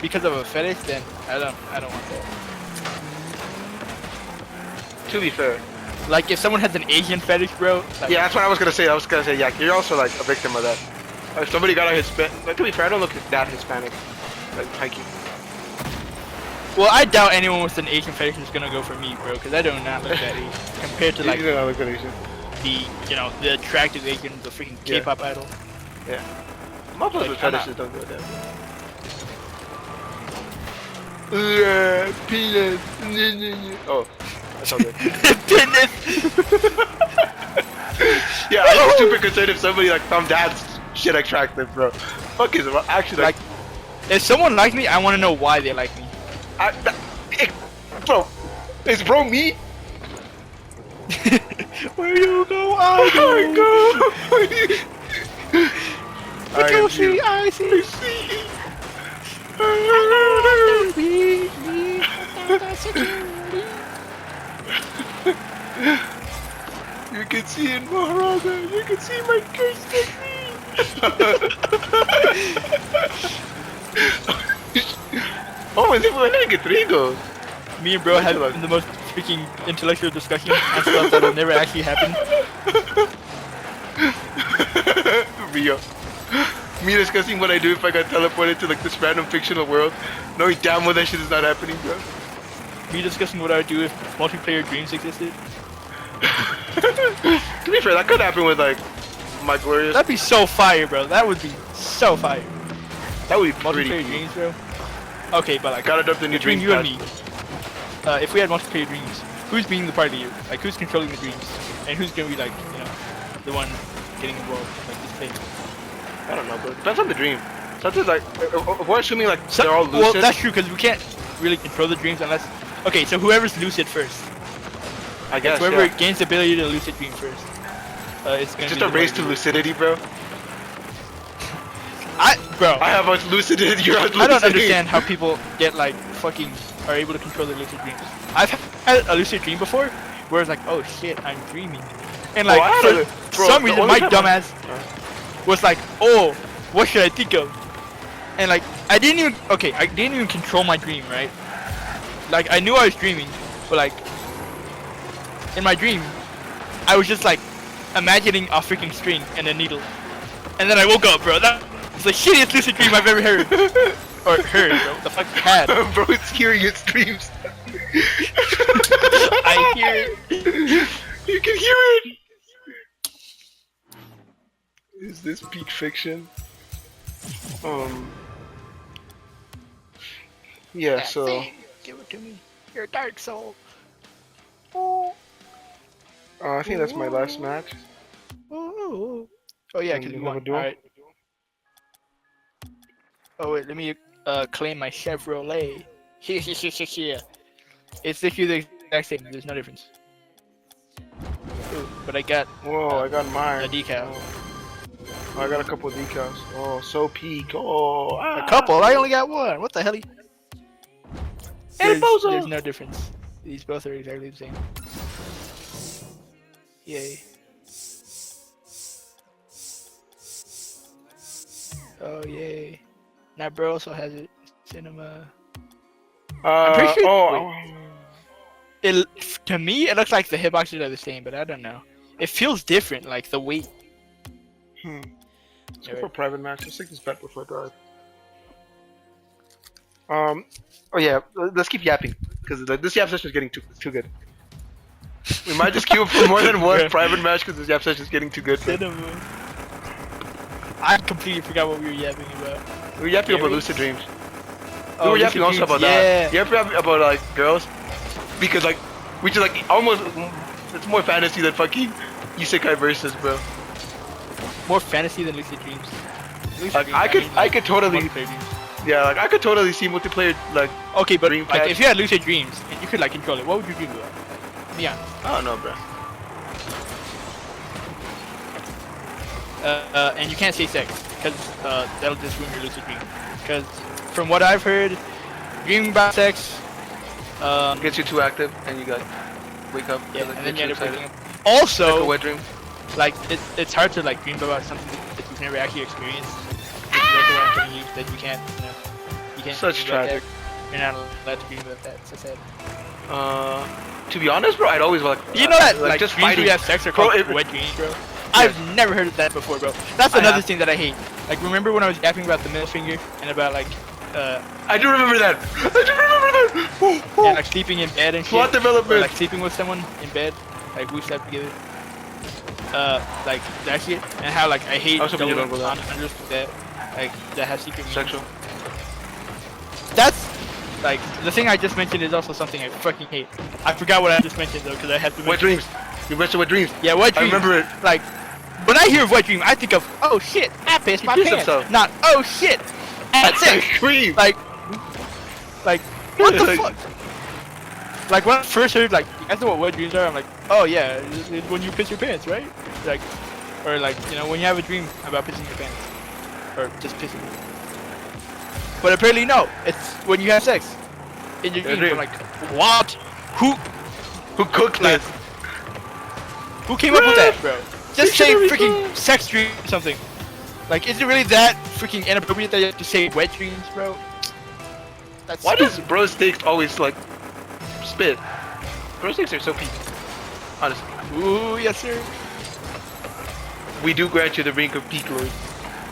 because of a fetish, then I don't want that. To be fair. Like if someone has an Asian fetish, bro. Like, Yeah, that's what I was gonna say. Yeah, you're also like a victim of that. If somebody got a Hispanic, like, to be fair, I don't look that Hispanic, like hiking. Well, I doubt anyone with an Asian fetish is gonna go for me, bro, because I do not look that Asian compared to like You don't look that Asian. the attractive Asian, the freaking K-pop idol. Yeah. Motherfuckers Like, with fetishes don't go that. Yeah, penis. Oh, that's all good. Penis. Yeah, I'm super concerned if somebody like found dad's shit attractive, bro. Fuck is actually Like, if someone likes me, I want to know why they like me. Bro, is bro me? Where you go, I go. What you see, I see. You can see in Maharaja, you can see my curse degree. Oh, when did I get 3 goals? Me and bro had the most freaking intellectual discussion on stuff that will never actually happen. Rio. Me discussing what I do if I got teleported to like this random fictional world, knowing damn well that shit is not happening, bro. Me discussing what I would do if multiplayer dreams existed. To be fair, that could happen with like my glorious. That'd be so fire, bro. That would be so fire. That would be pretty Multiplayer cool. dreams, bro. Okay, but like Gotta dump the new between dream you and pad. me, if we had multiplayer dreams, who's being the party? Like who's controlling the dreams, and who's gonna be like the one getting involved, like this thing? I don't know, bro. Depends on the dream. Sometimes like if we're assuming like they're all lucid. Well, that's true because we can't really control the dreams unless. Okay, so whoever's lucid first. I guess. Whoever Yeah. gains the ability to lucid dream first. It's gonna It's just be a the race party. to lucidity, bro. Bro. I have much lucidity. You're I don't understand how people get like fucking are able to control their lucid dreams. I've had a lucid dream before where it's like, oh shit, I'm dreaming, and like for some reason my dumbass was like, oh, what should I think of? And like I didn't even control my dream, right? Like I knew I was dreaming, but like in my dream, I was just like imagining a freaking string and a needle, and then I woke up, bro. That was the shittiest lucid dream I've ever heard. Or heard, bro. The fuck had. Bro, it's hearing its dreams. I hear it. You can hear it. Is this peak fiction? Yeah. So. Give it to me. You're a dark soul. I think that's my last match. Oh yeah, because you won. Duel? Alright. Oh wait, let me claim my Chevrolet. Yeah. It's literally the exact same. There's no difference. Ooh, but I got Whoa, I got mine. a decal. Oh, I got a couple of decals. Oh, so peak. Oh, A couple? I only got one. What the hell? There's no difference. These both are exactly the same. Yay. Oh yay. Now bro also has it. Cinema. I'm pretty sure. To me, it looks like the hitboxes are the same, but I don't know. It feels different, like the weight. Let's go for a private match. Let's take this bet before I drive. Oh yeah, let's keep yapping because this yap session is getting too good. We might just queue for more than one private match because this yap session is getting too good. Cinema. I completely forgot what we were yapping about. We were yapping about lucid dreams. Oh, We were yapping also about that. Yeah. You ever yapping about like girls? Because like, we just like almost, it's more fantasy than fucking isekai versus, bro. More fantasy than lucid dreams. Lucid Like dreams, I could totally, multiplayer dreams. yeah, like I could totally see multiplayer like. Okay, but Dream like catch. if you had lucid dreams and you could like control it, what would you dream about? Be honest. I don't know, bro. And you can't say sex because that'll just ruin your lucid dream. Because from what I've heard, dreaming about sex Gets you too active and you got wake up. yeah, like, and then you get end up too waking up. excited. Also, Like a wet dream. like it's hard to like dream about something that you've never actually experienced. That's what I'm telling you, that you can't You can't Such dream about tragic. that. You're not allowed to dream about that. It's so sad. To be honest, bro, I'd always like. You know that like just just dreams where fighting. you have sex are Bro, called it- wet dreams, bro. Yes. I've never heard of that before, bro. That's I another have. thing that I hate. Like, remember when I was yapping about the middle finger and about like, I do remember that. I do remember that. yeah, like sleeping in bed and shit. Plot development. Or like sleeping with someone in bed, like we slept together. Like that shit, and how like I hate I was hoping you going don't go on there. unders that, like that has secret meanings. Sexual. That's like the thing I just mentioned is also something I fucking hate. I forgot what I just mentioned though, because I had to. Wet dreams. You mentioned wet dreams. Yeah, wet I dream. remember it. Like, when I hear wet dream, I think of, oh shit, I pissed my pissed pants. himself. Not, oh shit, that's it. Cream. Like, what the Like- fuck? Like when I first heard like, you guys know what wet dreams are? I'm like, oh yeah, it's when you piss your pants, right? Like, or like, you know, when you have a dream about pissing your pants, or just pissing. But apparently no, it's when you have sex. In your Yeah, dream, dream. I'm like, what? Who cooked Like, this? Who came up with that, bro? Just say Dictionary freaking club. sex dream or something. Like, is it really that freaking inappropriate that you have to say wet dreams, bro? That's Why stupid. does bro steaks always like spit? Bro steaks are so peak. Honestly, Ooh, yes sir. we do grant you the rank of peak, Lloyd.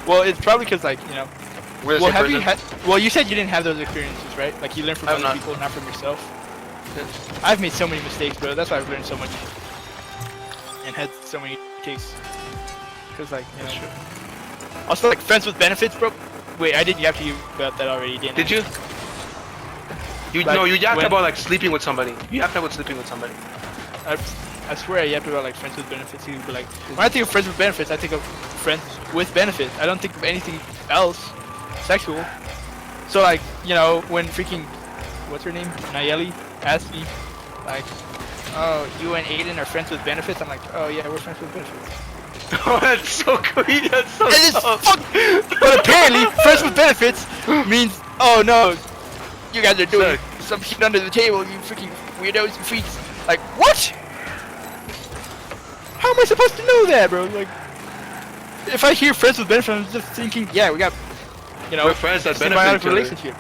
Well, it's probably because like, you know. We're the Well, same have you person. had? Well, you said you didn't have those experiences, right? Like you learned from I've other not. people, not from yourself. I've made so many mistakes, bro. That's why I've learned so much and had so many takes. Cause like, you know. Also, like friends with benefits, bro. Wait, I did yap to you about that already, didn't I? Did you? You Like, no, you yapped when- about like sleeping with somebody. You yapped about sleeping with somebody. I swear I yapped about like friends with benefits too, but like when I think of friends with benefits, I think of friends with benefits. I don't think of anything else sexual. So like, you know, when freaking what's her name? Nayeli asked me like, oh, you and Aiden are friends with benefits? I'm like, oh yeah, we're friends with benefits. Oh, that's so creepy. That's so And it's tough. fuck but apparently friends with benefits means, oh no, you guys are doing Sick. some shit under the table, you freaking weirdos and freaks. Like, what? How am I supposed to know that, bro? Like, if I hear friends with benefits, I'm just thinking, yeah, we got, you know, We're friends that benefit symbiotic each other. relationship.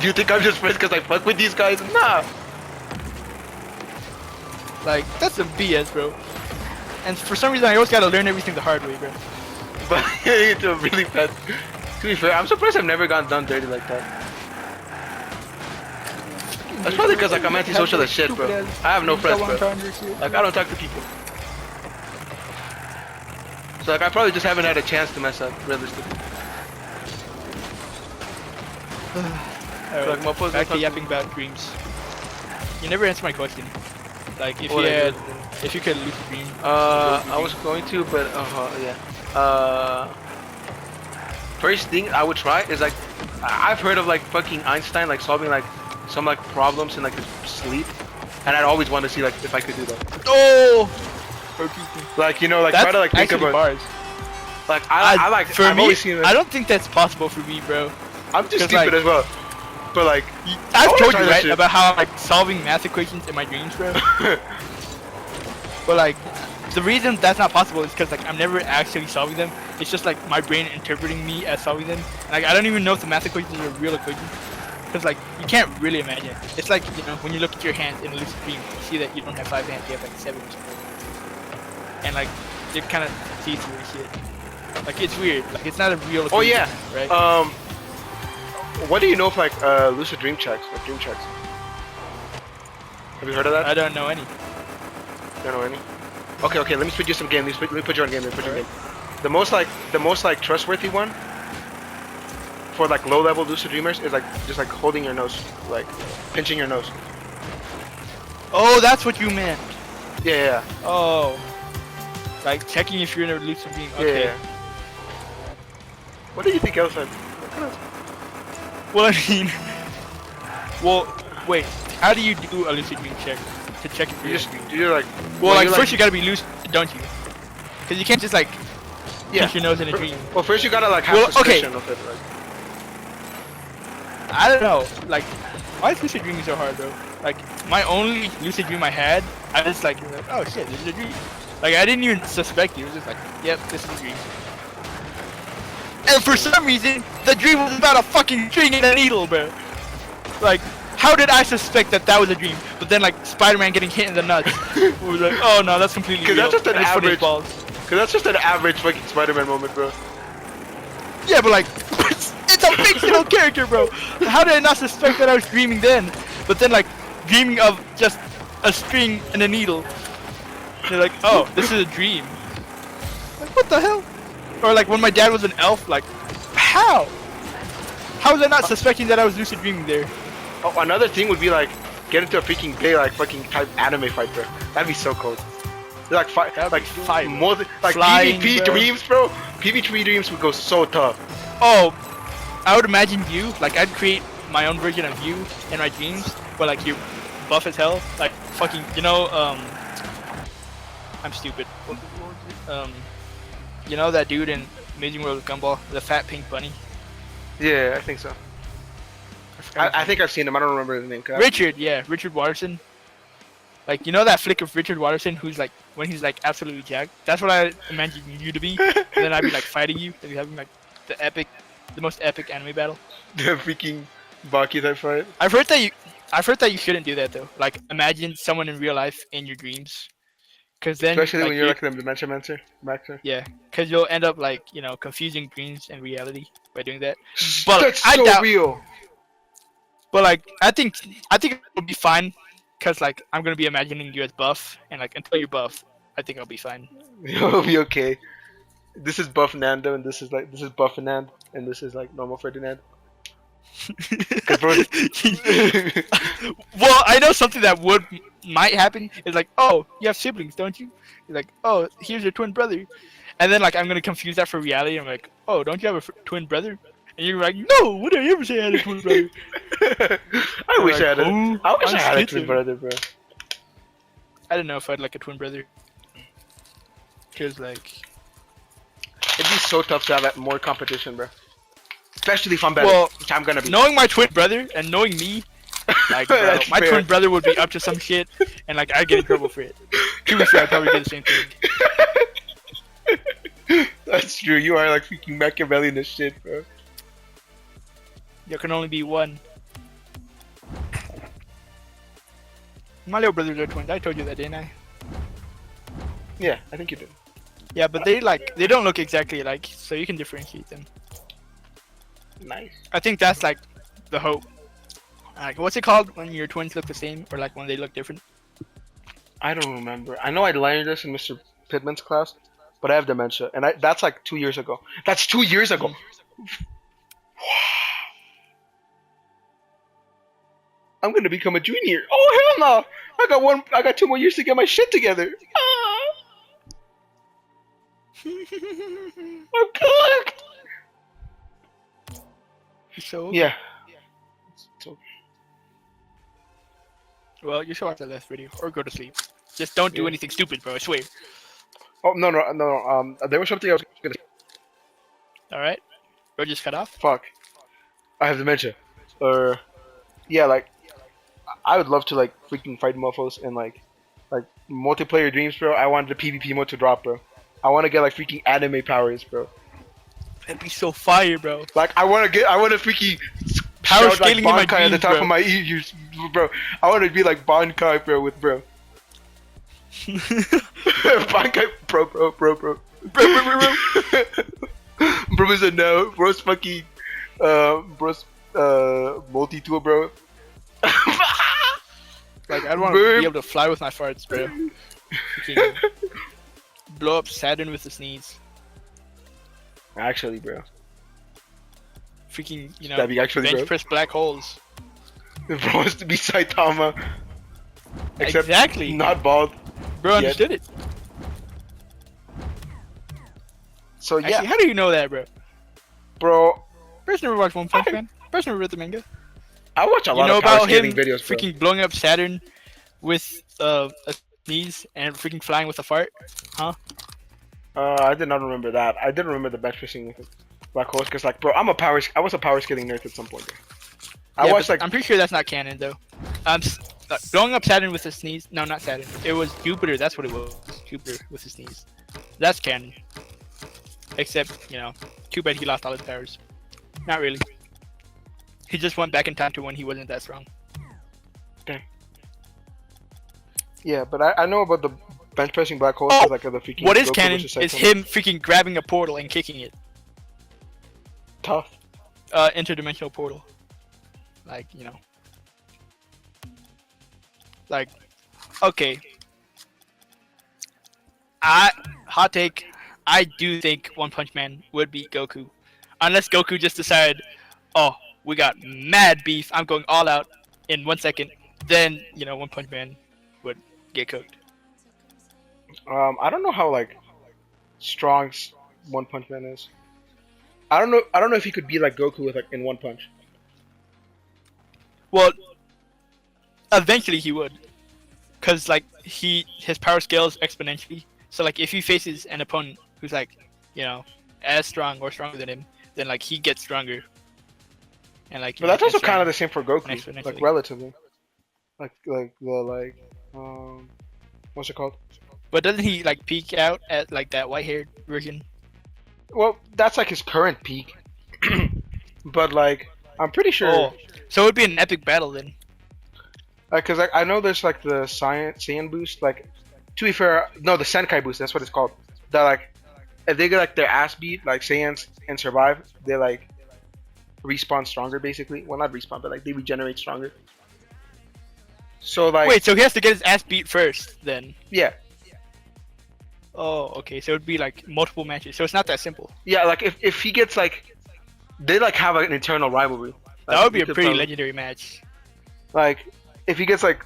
Do you think I'm just friends because I fuck with these guys? Nah. Like, that's some BS, bro. And for some reason, I always gotta learn everything the hard way, bro. But it's a really bad. To be fair, I'm surprised I've never gotten done dirty like that. That's probably because like I'm antisocial as shit, bro. I have no friends, bro. Like I don't talk to people. So like I probably just haven't had a chance to mess up, realistically. Alright, Like, motherfuckers back to fucking- yapping about dreams. You never answered my question. Like, if What you I had, did. if you could lucid dream. I was going to, but yeah. First thing I would try is like I've heard of like fucking Einstein like solving like some like problems in like his sleep, and I'd always want to see like if I could do that. Oh! Like you know like That's try to like think actually of a bars. like I like For I've me, always seen it. I don't think that's possible for me, bro. I'm too 'cause, stupid like- as well, but like I've wanna told try you, that right, shit. about how I'm like solving math equations in my dreams, bro. But like, the reason that's not possible is because like I'm never actually solving them. It's just like my brain interpreting me as solving them. And, like I don't even know if the math equations are real equations. Because like you can't really imagine it. It's like, you know, when you look at your hands in a lucid dream, you see that you don't have 5 hands, you have like 7 or something. And like you kind of see through and shit. Like it's weird. Like it's not a real oh equation, yeah. right? What do you know of like lucid dream checks? Like dream checks. Have you heard of that? I don't know any. Don't know any. Okay. Let me put you some game. Let me put you on game. The most like trustworthy one for like low level lucid dreamers is like just like holding your nose, like pinching your nose. Oh, that's what you meant. Yeah. Oh. Like checking if you're in a lucid dream. Yeah. Okay. Yeah. What do you think else? Well, I mean, well, wait. How do you do a lucid dream check to check if You you're just in a dream? you're like Well, like you're, first you gotta be lucid, don't you? Because you can't just like yeah. pinch your nose in a dream. Well, first you gotta like have Well, okay. suspicion of it. Like. I don't know. Like, why is lucid dreaming so hard, bro? Like, my only lucid dream I had, I was like, oh shit, this is a dream. Like, I didn't even suspect it. It was just like, yep, this is a dream. And for some reason, the dream was about a fucking string and a needle, bro. Like, how did I suspect that that was a dream? But then, like, Spider-Man getting hit in the nuts. We was like, oh no, that's completely real. Because that's just an And it's funny as average. balls. Because that's just an average fucking Spider-Man moment, bro. Yeah, but like, it's a fictional character, bro. How did I not suspect that I was dreaming then? But then, like, dreaming of just a string and a needle. They're like, oh, this is a dream. Like, what the hell? Or like when my dad was an elf, like, how? How was I not suspecting that I was lucid dreaming there? Oh, another thing would be like, get into a freaking big like fucking type anime fight, bro. That'd be so cool. Like fight, like fight, more like flying, PvP bro. dreams, bro. PvP dreams would go so tough. Oh, I would imagine you, like, I'd create my own version of you in my dreams, but like you're buff as hell, like fucking, you know, I'm stupid. You know that dude in Amazing World of Gumball, the fat pink bunny? Yeah, I think so. I think I've seen him. I don't remember his name. Richard, yeah, Richard Watterson. Like, you know that flick of Richard Watterson who's like, when he's like absolutely jacked? That's what I imagine you to be. And then I'd be like fighting you, and be having like the most epic anime battle. The freaking Baki type fight. I've heard that you shouldn't do that though. Like, imagine someone in real life in your dreams. Cause then, Especially like, when you're like the Dementia Mentor. Yeah, cause you'll end up like, you know, confusing dreams and reality by doing that. But that's I so doubt, real. But like, I think it'll be fine. Cause like, I'm gonna be imagining you as buff, and like until you're buff, I think I'll be fine. It'll be okay. This is Buff Nando, and this is Buff Fernand, and this is like normal Ferdinand. Well, I know something that might happen is like, oh, you have siblings, don't you? You're like, oh, here's your twin brother, and then like I'm gonna confuse that for reality. I'm like, oh, don't you have a twin brother? And you're like, no, would I ever say I had a twin brother? I wish like, I had a twin brother, bro. I don't know if I'd like a twin brother, cause like, it'd be so tough to have more competition, bro. Especially if I'm better, well, which I'm gonna be. Knowing my twin brother and knowing me, like, bro, my fair. twin brother would be up to some shit, and like I'd get in trouble for it. To be fair, I'd probably do the same thing. That's true. You are like freaking Machiavellian as shit, bro. There can only be one. My little brothers are twins. I told you that, didn't I? Yeah, I think you did. Yeah, but they don't look exactly alike, so you can differentiate them. Nice. I think that's like the hope. Like, what's it called when your twins look the same, or like when they look different? I don't remember. I know I learned this in Mr. Pittman's class, but I have dementia, and that's like 2 years ago. That's 2 years ago. I'm gonna become a junior. Oh hell no! I got 2 more years to get my shit together. I'm cooked. So yeah. So, well, you should watch that last video or go to sleep. Just don't do anything stupid, bro. I swear. oh no. There was something I was gonna. All right. Bro, just cut off. Fuck. I have dementia. Yeah, like I would love to like freaking fight mofos and like multiplayer dreams, bro. I wanted the PvP mode to drop, bro. I want to get like freaking anime powers, bro. That'd be so fire, bro. Like I want to freaking Power shout, scaling like, in my Bankai at the dreams, top bro. of my ears, bro. I want to be like Bankai, bro, with bro. Bankai, bro. Bro is a no. Bro's fucking, bro's multi-tool, bro. Like, I'd want to be able to fly with my farts, bro. Freaking blow up Saturn with a sneeze. Actually, bro. Freaking, you know, That'd be actually, bench bro. press black holes. Bro wants to be Saitama. Except Exactly. not bald. Bro, yet. understood it. So yeah, Actually, how do you know that, bro? bro. Bro's never watched One Punch Man. Bro's never read the manga. I watch a You lot know of power about him scaling videos, bro. freaking blowing up Saturn with a sneeze and freaking flying with a fart? Huh? I did not remember that. I didn't remember the bench pressing with black holes because, like, bro, I was a power scaling nerd at some point. Bro. I Yeah, watched but like I'm pretty sure that's not canon though. Blowing up Saturn with a sneeze. No, not Saturn. It was Jupiter. That's what it was. Jupiter with a sneeze. That's canon. Except, you know, too bad he lost all his powers. Not really. He just went back in time to when he wasn't that strong. Yeah, but I know about the bench pressing black holes. Oh, Like the freaking what is Goku canon versus is Cyclone. him freaking grabbing a portal and kicking it. Tough. Interdimensional portal. Like, you know. Like, okay. Hot take, I do think One Punch Man would beat Goku. Unless Goku just decided, oh, we got mad beef, I'm going all out in 1 second. Then, you know, One Punch Man would get cooked. I don't know how like strong One Punch Man is. I don't know if he could be like Goku with like in one punch. Well, eventually he would. Cause like his power scales exponentially. So like if he faces an opponent who's like, you know, as strong or stronger than him, then like he gets stronger. And like. But that's also kind of the same for Goku, exponentially. like relatively. Like what's it called? But doesn't he like peak out at like that white-haired version? Well, that's like his current peak. But like, I'm pretty sure. Oh, so it would be an epic battle then. Like, cause I know there's like the Saiyan boost. Like, to be fair, no, the Senkai boost. That's what it's called. That like, if they get like their ass beat, like Saiyans, and survive, they like respawn stronger, basically. Well, not respawn, but like they regenerate stronger. So like. Wait, so he has to get his ass beat first, then? Yeah. Oh, okay. So it'd be like multiple matches. So it's not that simple. Yeah, like if he gets like, they like have an internal rivalry. Like, That would be a pretty legendary match. Like, if he gets like,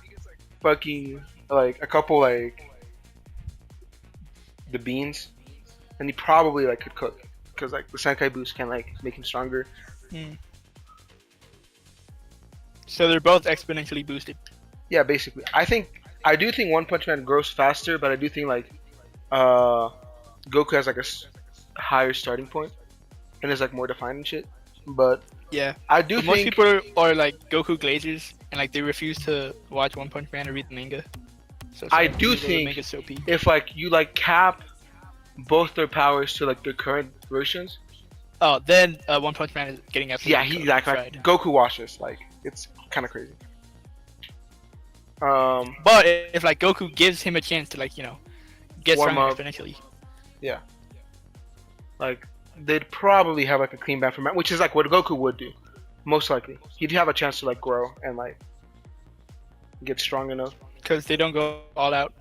fucking like a couple like the beans, then he probably like could cook, because like the Senkai boost can like make him stronger. So they're both exponentially boosted. Yeah, basically. I do think One Punch Man grows faster, but I do think like Goku has like a higher starting point and is like more defined and shit. But yeah, I do most think people are like Goku glazers and like they refuse to watch One Punch Man or read the manga. So I do think if like you like cap both their powers to like their current versions. Oh, then One Punch Man is getting absolutely. Yeah, he like Goku washes. Like it's kind of crazy. But if like Goku gives him a chance to like, you know, get stronger exponentially. Yeah. Like they'd probably have like a clean ban for man, which is like what Goku would do, most likely. He'd have a chance to like grow and like get strong enough. Because they don't go all out.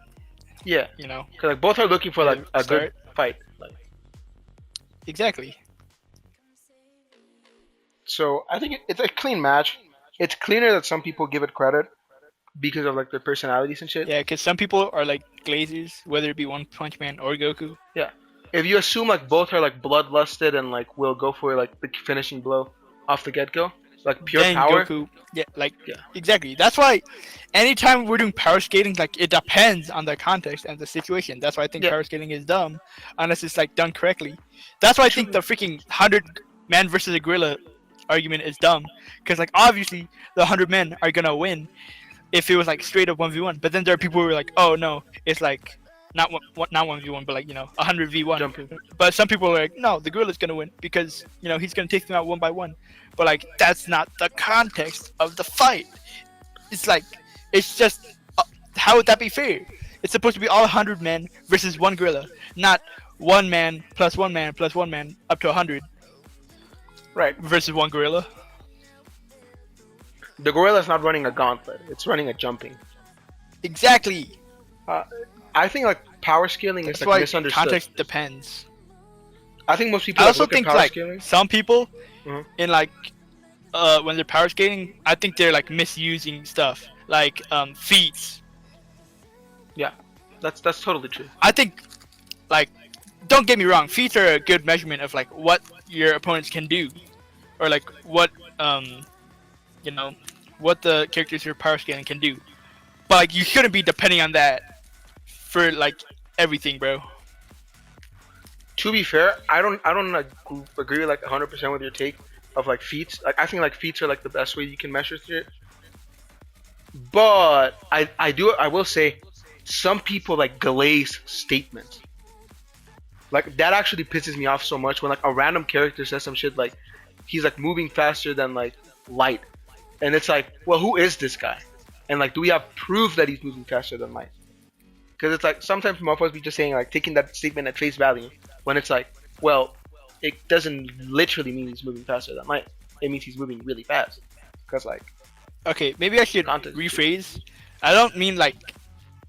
Yeah. You know. Because like both are looking for like a good fight. Like. Exactly. So I think it's a clean match. It's cleaner than some people give it credit because of like their personalities and shit. Yeah, because some people are like glazers, whether it be One Punch Man or Goku. Yeah. If you assume like both are like bloodlusted and like will go for like the finishing blow off the get go, like pure then power. Goku, exactly. That's why anytime we're doing power skating, like it depends on the context and the situation. That's why I think power skating is dumb unless it's like done correctly. That's why I think the freaking 100-man versus a gorilla argument is dumb, because like obviously the 100 men are gonna win if it was like straight up 1v1. But then there are people who are like, oh no, it's like not 1v1, but like, you know, 100v1. Jumping. But some people are like, no, the gorilla's gonna win because, you know, he's gonna take them out one by one. But like that's not the context of the fight. It's like, it's just how would that be fair? It's supposed to be all 100 men versus one gorilla, not 1 man plus 1 man plus 1 man up to 100. Right. Versus one gorilla. The gorilla's not running a gauntlet; it's running a jumping. Exactly. I think like power scaling is like misunderstood. Context depends. I think most people. I also think like scaling. Some people in like when they're power skating, I think they're like misusing stuff like feats. Yeah, that's totally true. I think like, don't get me wrong, feats are a good measurement of like what your opponents can do, or like what you know, what the characters you're power scaling can do. But like you shouldn't be depending on that for like everything, bro. To be fair, I don't like agree like 100% with your take of like feats. Like I think like feats are like the best way you can measure shit. But I will say some people like glaze statements. Like that actually pisses me off so much when like a random character says some shit like he's like moving faster than like light, and it's like, well, who is this guy? And like, do we have proof that he's moving faster than light? Because it's like sometimes motherfuckers be just saying like taking that statement at face value when it's like, well, it doesn't literally mean he's moving faster than light. It means he's moving really fast. Because like, Okay, maybe I should context. rephrase. I don't mean like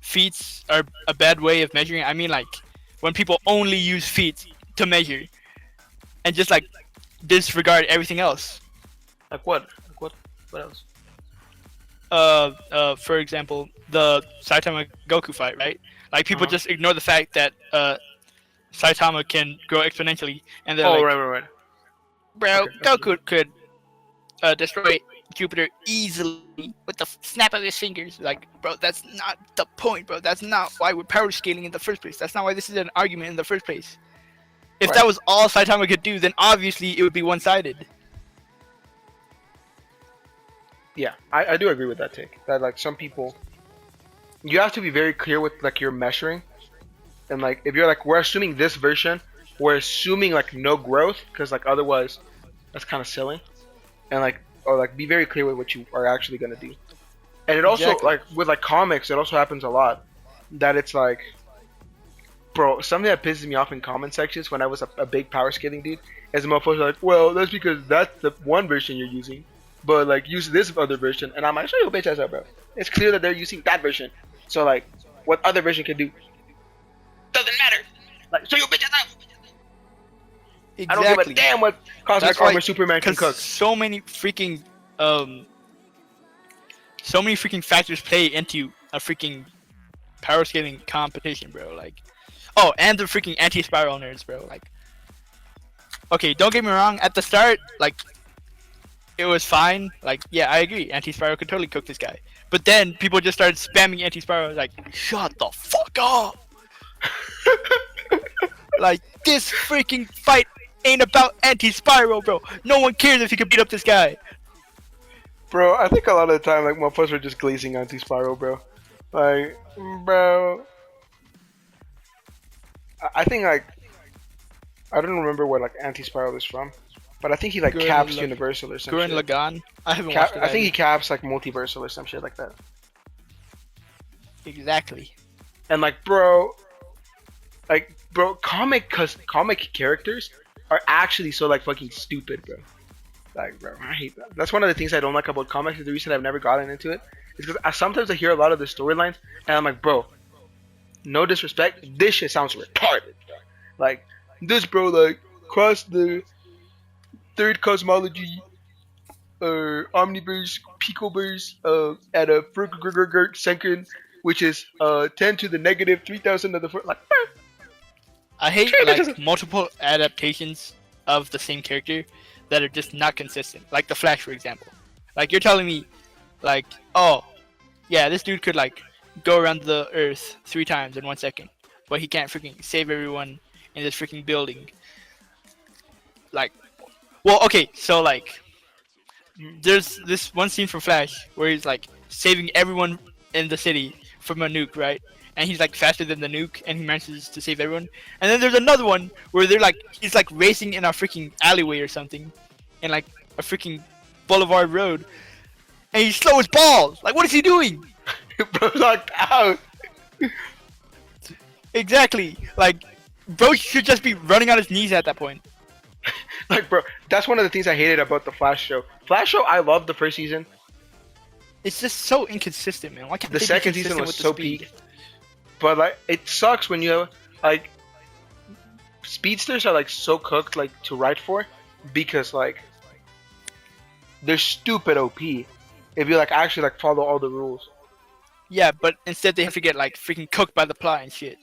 feet are a bad way of measuring. I mean like when people only use feet to measure and just like disregard everything else. Like what? Like what else? For example, the Saitama Goku fight, right? Like people just ignore the fact that Saitama can grow exponentially, and they're like, right. bro, Okay, Goku could destroy Jupiter easily with the snap of his fingers. Like, bro, that's not the point, bro. That's not why we're power scaling in the first place. That's not why this is an argument in the first place. If that was all Saitama could do, then obviously it would be one-sided. Yeah, I do agree with that take. That like some people, you have to be very clear with like your measuring, and like if you're like we're assuming this version, we're assuming like no growth because like otherwise that's kind of silly, and like or like be very clear with what you are actually gonna do. And it also like with like comics, it also happens a lot that it's like, bro, something that pisses me off in comment sections when I was a big power scaling dude is the motherfuckers like, well, that's because that's the one version you're using. But like use this other version, and I'm like, shut your bitch ass up, bro. It's clear that they're using that version. So like, what other version can do doesn't matter. Like, shut your bitch ass up. Exactly. I don't give a damn what cosmic armor Superman can cook. So many freaking factors play into a freaking power scaling competition, bro. Like, oh, and the freaking anti-spiral nerds, bro. Like, okay, don't get me wrong. At the start, like, it was fine. Like, yeah, I agree. Anti-spiral could totally cook this guy. But then people just started spamming anti-spiral. Like, shut the fuck up. Like, this freaking fight ain't about anti-spiral, bro. No one cares if you can beat up this guy. Bro, I think a lot of the time, like, motherfuckers are just glazing anti-spiral, bro. Like, bro. I think, like, I don't remember where, like, anti-spiral is from. But I think he, like, caps Universal or some Gurren shit. Lagann? I haven't watched it. I think he caps, like, Multiversal or some shit like that. Exactly. And, like, bro, comic characters are actually so, like, fucking stupid, bro. Like, bro, I hate that. That's one of the things I don't like about comics. Is the reason I've never gotten into it. Is because sometimes I hear a lot of the storylines, and I'm like, bro, no disrespect, this shit sounds retarded, bro. Like, this, bro, like, cross the third cosmology, omniverse, picoverse, at a second, which is 10 to the negative 3,000 of the first. Like, I hate like multiple adaptations of the same character that are just not consistent. Like the Flash, for example. Like you're telling me, like, oh, yeah, this dude could like go around the Earth 3 times in 1 second, but he can't freaking save everyone in this freaking building. Like, well, okay, so like, there's this one scene from Flash where he's like saving everyone in the city from a nuke, right? And he's like faster than the nuke, and he manages to save everyone. And then there's another one where they're like, he's like racing in a freaking alleyway or something, in like a freaking boulevard road, and he's slow as balls. Like, what is he doing? Bro, knocked out. Exactly. Like, bro should just be running on his knees at that point. Like, bro, that's one of the things I hated about the Flash show. Flash show, I loved the first season. It's just so inconsistent, man. Why can't the they second be season consistent was with so the speed? peak. But like, it sucks when you have like speedsters are like so cooked like to write for, because like they're stupid OP if you like actually like follow all the rules. Yeah, but instead they have to get like freaking cooked by the plot and shit.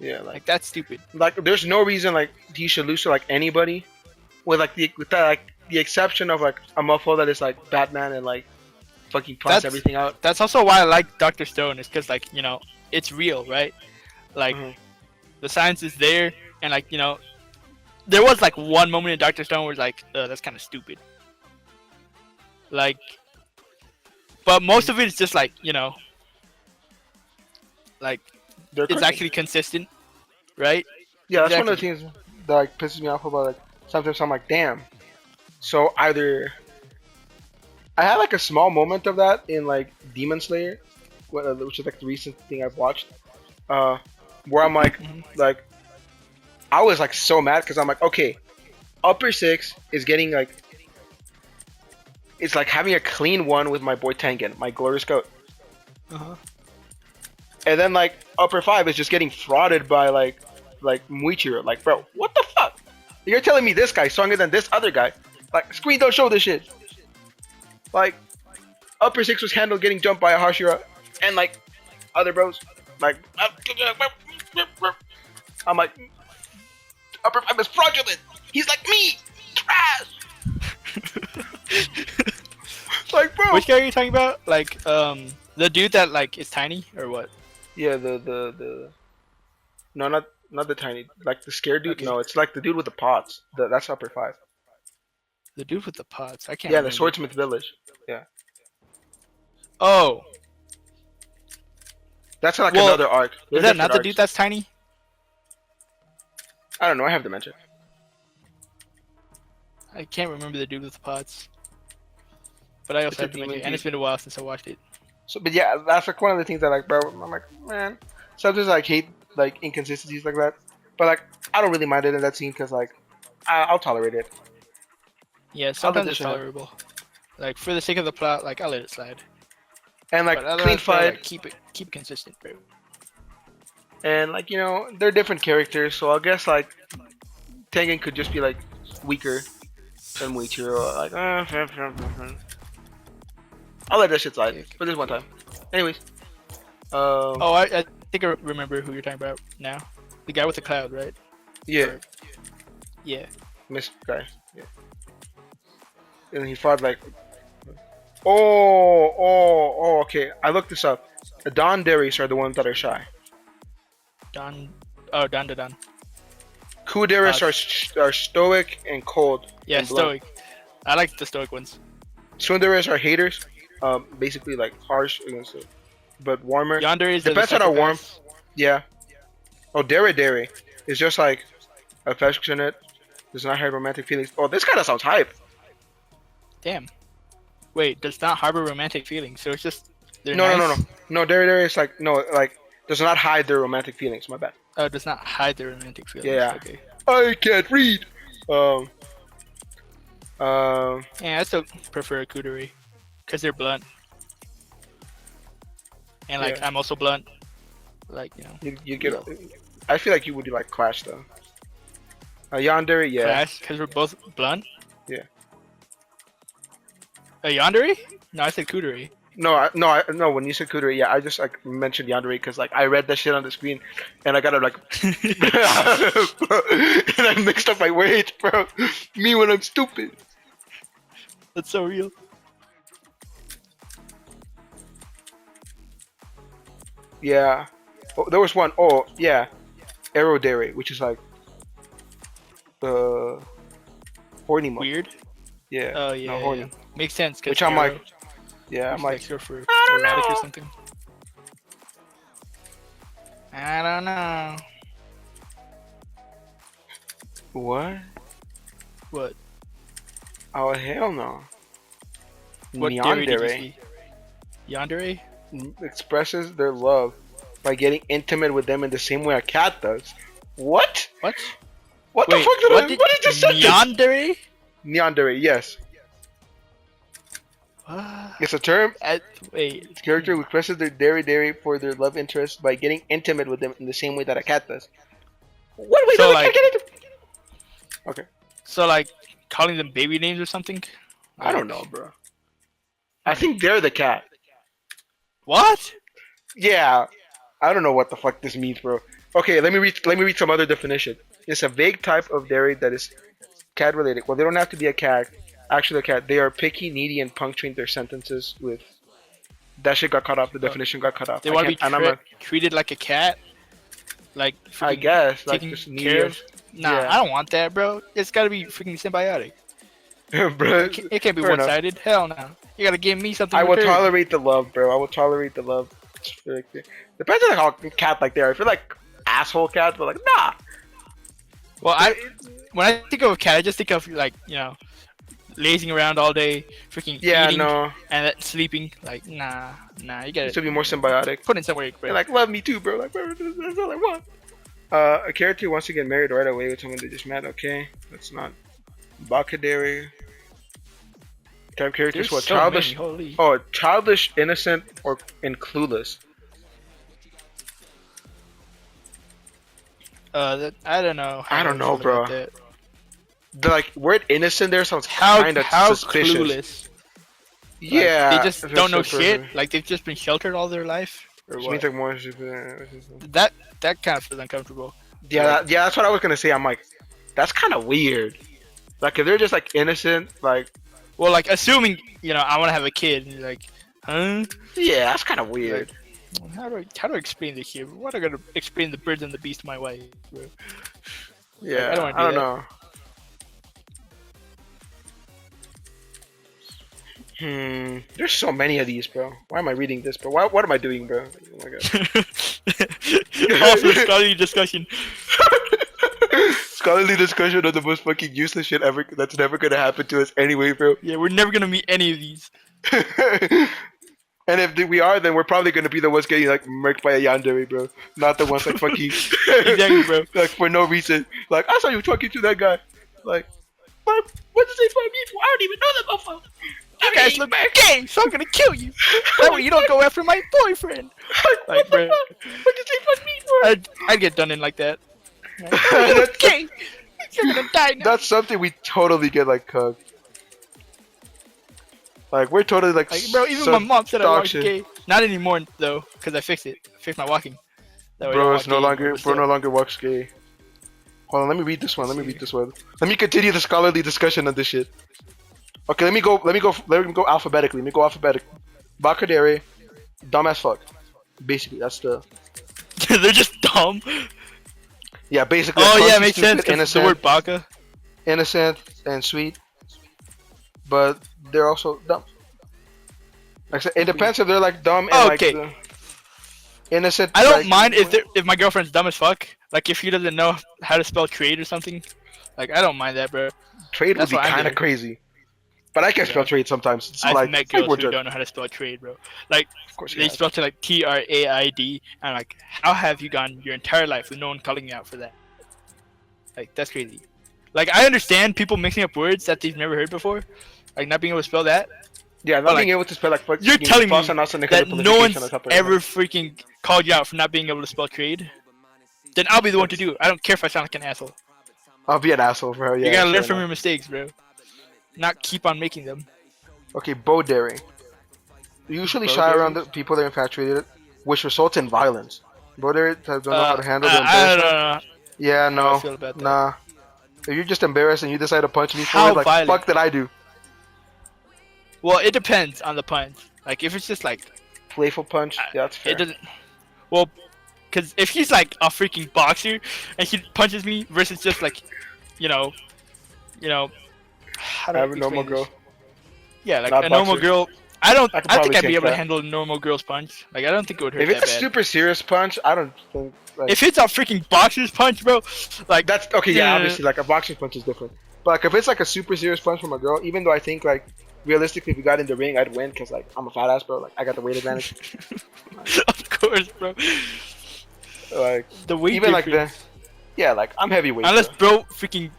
Yeah, Like that's stupid. like there's no reason like he should lose to like anybody, with the exception of like a motherfucker that is like Batman and like fucking plots everything out. That's also why I like Dr. Stone, is because like, you know, it's real, right? Like the science is there, and like, you know, there was like one moment in Dr. Stone where it's like, that's kind of stupid. Like, but most of it is just like, you know, like it's actually consistent, right? Yeah, that's one of the things that like pisses me off about like sometimes I'm like, damn. So either I had like a small moment of that in like Demon Slayer, which is like the recent thing I've watched, where I'm like I was like so mad because I'm like, okay, upper six is getting like it's like having a clean one with my boy Tengen, my glorious goat. And then like upper five is just getting frauded by like Muichiro. Like, bro, what the fuck? You're telling me this guy's stronger than this other guy? Like, screen don't show this shit. Like, upper six was handled getting jumped by a Hashira and like other bros. Like, I'm like, upper five is fraudulent. He's like me, trash. Like, bro. Which guy are you talking about? Like, the dude that like is tiny or what? Yeah, the no, not the tiny, like the scared dude. Okay. No, it's like the dude with the pots. That's upper five. The dude with the pots. I can't. Yeah, remember. the Swordsmith Village. Yeah. Oh. That's like another arc. Is that not the dude that's tiny? I don't know. I have dementia. I can't remember the dude with the pots. But I also have dementia, and it's been a while since I watched it. So, but yeah, that's like one of the things that like, bro, I'm like, man, sometimes I like, hate like inconsistencies like that, but like I don't really mind it in that scene because like I'll tolerate it. Yeah, sometimes it's tolerable. Like for the sake of the plot, like I'll let it slide. And like clean fight, like, keep it consistent, bro. And like they're different characters, so I guess like Tengen could just be like weaker than Muichiro. Like, I'll let that shit slide for this one time. Anyways. Oh, I think I remember who you're talking about now. The guy with the cloud, right? Yeah. Or, yeah. Miss guy. Yeah. And he fought like. Oh, okay. I looked this up. The Donderis are the ones that are shy. Don. Kuderis are stoic and cold. Yeah, and stoic. I like the stoic ones. Tsunderes are haters. Basically like harsh against it, but warmer. Yanderes depends on how warm. Yeah. Oh, Dere is just like affectionate. Does not have romantic feelings. Oh, this kind of sounds hype. Damn. Wait, does not harbor romantic feelings, so it's just no. Dere is like does not hide their romantic feelings. My bad. Oh, does not hide their romantic feelings. Yeah. Okay. I can't read. Yeah, I still prefer Kuderi. Because they're blunt. And like I'm also blunt. Like, you get I feel like you would like Clash though. Yandere, yeah. Clash because we're both blunt? Yeah. Yandere? No, I said Kuderi. No, when you said Kuderi, yeah, I just like mentioned Yandere because like I read that shit on the screen and I gotta like and I mixed up my words, bro. Me when I'm stupid. That's so real. Yeah. Oh, there was one. Oh, yeah. Aerodere, which is like the horny mode. Weird? Yeah. Oh, yeah. Horny. Yeah. Makes sense. Which I'm like, yeah, I'm like, for erotic or something. I don't know. What? What? Oh, hell no. What Yandere? Yandere? Expresses their love by getting intimate with them in the same way a cat does. What? What? What the fuck what is this sentence? Yandere? Yandere, yes. It's a term. Wait. Its character who expresses their dairy for their love interest by getting intimate with them in the same way that a cat does. What? Wait, so no, I can't get it. Okay. So like calling them baby names or something? I don't know, bro. I think they're the cat. What? Yeah. I don't know what the fuck this means, bro. Okay, let me read some other definition. It's a vague type of dairy that is cat related. Well, they don't have to be a cat. Actually, a cat. They are picky, needy, and puncturing their sentences with. That shit got cut off. The definition got cut off. They want to be treated like a cat. Like I guess like just needy. Nah, yeah. I don't want that, bro. It's gotta be freaking symbiotic. Bro, it can't be one-sided. Hell no. You gotta give me something. I will tolerate the love, bro. I will tolerate the love. Depends on how cat like they are. I feel like asshole cats, but like nah. Well, when I think of a cat, I just think of like lazing around all day, freaking eating no. and then sleeping. Like nah, you gotta It should be more symbiotic. put in somewhere, bro. They're like, love me too, bro. Like, bro, that's all I want. A character wants to get married right away with someone they just met. Okay, that's not Bakadere. Type characters There's what? so Childish. many, holy. Oh, childish, innocent, or and clueless. I don't know. I don't know, bro. That. The like word innocent there sounds How kind of suspicious. clueless? Yeah, Like, they just don't know shit. Like they've just been sheltered all their life. Or Which what? means like more. That kind of feels uncomfortable. Yeah, that's what I was gonna say. I'm like, that's kind of weird. Like if they're just like innocent, like. Well, like assuming I want to have a kid, and you're like, huh? Yeah, that's kind of weird. Like, how do I explain this here? What am I gonna explain the birds and the beast to my wife, bro? Yeah, Like, I don't know. There's so many of these, bro. Why am I reading this, bro? What am I doing, bro? Oh my god. Awful scholarly discussion. Scholarly discussion of the most fucking useless shit ever. That's never gonna happen to us anyway, bro. Yeah, we're never gonna meet any of these. And if we are, then we're probably gonna be the ones getting like murked by a yandere, bro. Not the ones like fucking Exactly, bro. Like for no reason. Like I saw you talking to that guy. Like, what did they find me for? I don't even know that motherfucker. You guys look gay, so I'm gonna kill you. That way you don't go after my boyfriend. Like, bro, what did they find me for? I'd get done in like that. Like, gay. You're gonna die now. That's something we totally get like cugged. Like we're totally like bro, even my mom said I walked shit. gay. Not anymore though, cause I fixed it. Fixed my walking. That way I Bro, don't it's walk no gay longer anymore, bro no longer walks gay. Hold on, let me read this one. Let me continue the scholarly discussion on this shit. Okay, let me go alphabetically. Let me go alphabetically. Bakadere, dumb as fuck. Basically, that's the. They're just dumb. Yeah, basically. Oh yeah, clumsy, makes sense. stupid, 'Cause the word baka. Innocent and sweet, but they're also dumb. Like, it depends if they're like dumb and Okay. like innocent. I don't like, mind if my girlfriend's dumb as fuck. Like if she doesn't know how to spell trade or something. Like I don't mind that, bro. Trade would That's be why I'm kind of there. crazy. But I can spell trade sometimes. So I've like, met like girls who don't know how to spell trade, bro. Like Of course, they spell it like TRAID. I'm like, how have you gone your entire life with no one calling you out for that? Like that's crazy. Like I understand people mixing up words that they've never heard before, like not being able to spell that. Yeah, not being able to spell like fucking. You're telling me and that no one's ever freaking called you out for not being able to spell trade? Then I'll be the one to do it. I don't care if I sound like an asshole. I'll be an asshole, bro. Yeah, You gotta learn fair from your enough. mistakes, bro. Not keep on making them. Okay, bow daring. Usually Bow shy daring? around the people they're infatuated, which results in violence. Bow daring don't know how to handle the I don't embarrassment. know. Yeah, How I no, feel about that. nah. If you're just embarrassed and you decide to punch me for How it, like violent? fuck did I do? Well, it depends on the punch. Like if it's just like Playful punch. Yeah, that's fair. it doesn't. Well, because if he's like a freaking boxer and he punches me versus just like, you know, how do I I have a normal explain this? girl. Yeah, like Not a normal boxer. girl. I could I think probably I'd be take able to that. handle a normal girl's punch. Like I don't think it would hurt If it's that a bad. super serious punch, I don't think. Like, If it's a freaking boxer's punch, bro, like that's okay. Yeah, uh, obviously, like a boxing punch is different. But like if it's like a super serious punch from a girl, even though I think like realistically, if we got in the ring, I'd win because like I'm a fat ass, bro. Like I got the weight advantage. of course, bro. Like The weight even like difference. the yeah, like I'm heavyweight. Unless bro freaking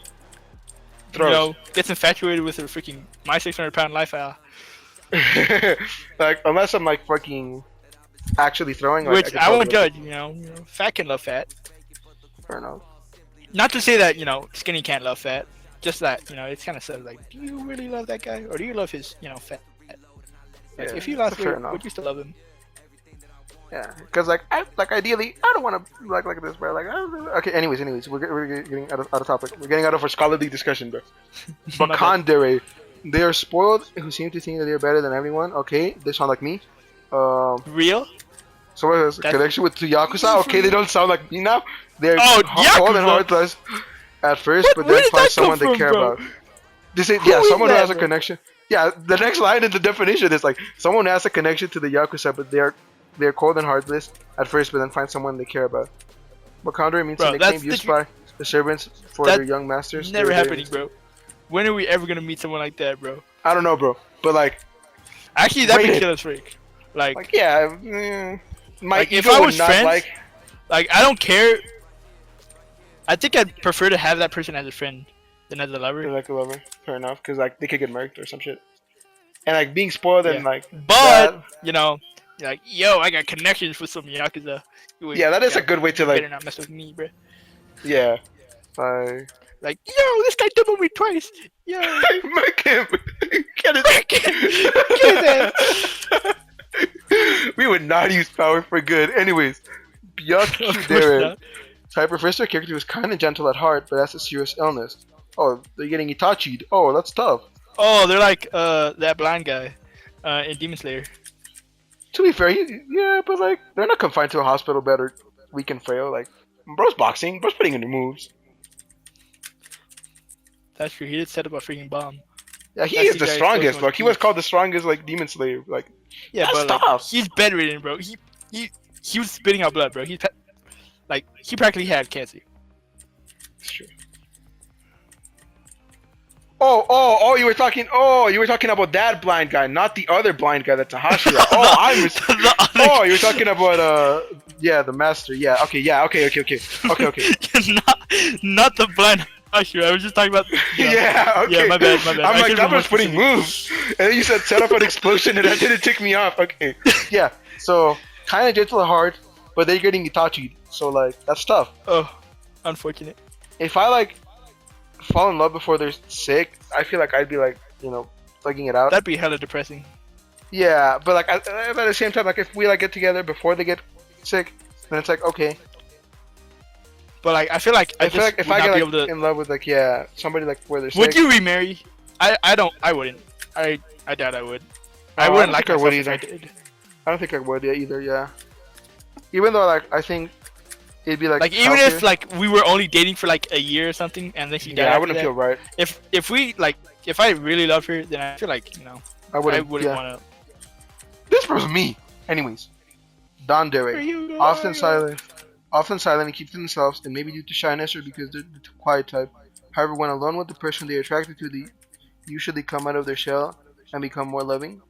Throws. gets infatuated with her freaking my 600-pound lifestyle. Like unless I'm like fucking actually throwing, like, Which can I totally won't go- judge, fat can love fat. Fair enough. Not to say that, skinny can't love fat. Just that, it's kind of said like, do you really love that guy? Or do you love his, fat? Like, Yeah, if you lost fair weight, enough. would you still love him? Yeah, because like ideally, I don't want to like this, bro. Like okay. Anyways, we're getting out of topic. We're getting out of our scholarly discussion, bro. But My bad. Kandere, they are spoiled who seem to think that they're better than everyone. Okay, they sound like me. Real? Someone has a That's- connection with Yakuza. Okay, they don't sound like me now. They're Oh, cold and Yakuza! heartless at first, What? but Where then did find that come someone they from, care bro? about. They say, Who yeah, is someone who that, has a bro? connection. Yeah, the next line in the definition is like someone has a connection to the Yakuza, but they're cold and heartless at first, but then find someone they care about. But Kandere means Bro, a nickname that's used the- by The servants for That their young masters. never happening, bro. When are we ever gonna meet someone like that, bro? I don't know, bro. But like, Actually, that'd be rated. killer freak. Like yeah, my like, if ego I would was not friends, like I don't care. I think I'd prefer to have that person as a friend than as a lover. like a lover. Fair enough, because like they could get married or some shit. And like being spoiled and like But that, you know, you're like, yo, I got connections with some yakuza. yeah, that is a good way to like, better not mess with me, bro. yeah, Like, yo, this guy doubled me twice. Yo, make him get get We would not use power for good. Anyways, Byakudere, type of first character who is kind and gentle at heart, but has a serious illness. Oh, they're getting Itachi'd. Oh, that's tough. Oh, they're like that blind guy in Demon Slayer. To be fair, yeah, but like they're not confined to a hospital bed or weak and frail. Like, bro's boxing, bro's putting in the moves. That's true. He did set up a freaking bomb. Yeah, he is the strongest. Like, he was called the strongest like Demon Slayer. Like, yeah, that's but tough. like, he's bedridden, bro. He was spitting out blood, bro. He practically had cancer. It's true. Oh! You were talking about that blind guy, not the other blind guy that's a Hashira. Oh, I was. Oh, you were talking about the master. Yeah. Okay. not the blind Hashira. I was just talking about. Yeah. Okay. Yeah, my bad. I'm like, that was putting moves, and then you said set up an explosion, and that didn't tick me off. Okay. Yeah. So kind of gentle at heart, but they're getting Itachi'd. So like that's tough. Oh, unfortunate. If I like fall in love before they're sick, I feel like I'd be like, thugging it out. That'd be hella depressing. Yeah, but like at the same time, like if we like get together before they get sick, then it's like okay. But like I feel like if I get like, in love with like somebody like where they're sick. Would you remarry? I wouldn't. I doubt I would. I wouldn't like I would either. I don't think I would either. Yeah. Even though like I think it'd be like even if like we were only dating for like a year or something, and then she died. Yeah, I wouldn't feel right. If we like if I really love her, then I feel like I wouldn't want to. This was me. Anyways, Dandere, often silent and keep to themselves, and maybe due to shyness or because they're the quiet type. However, when alone with the person they are attracted to, they usually come out of their shell and become more loving.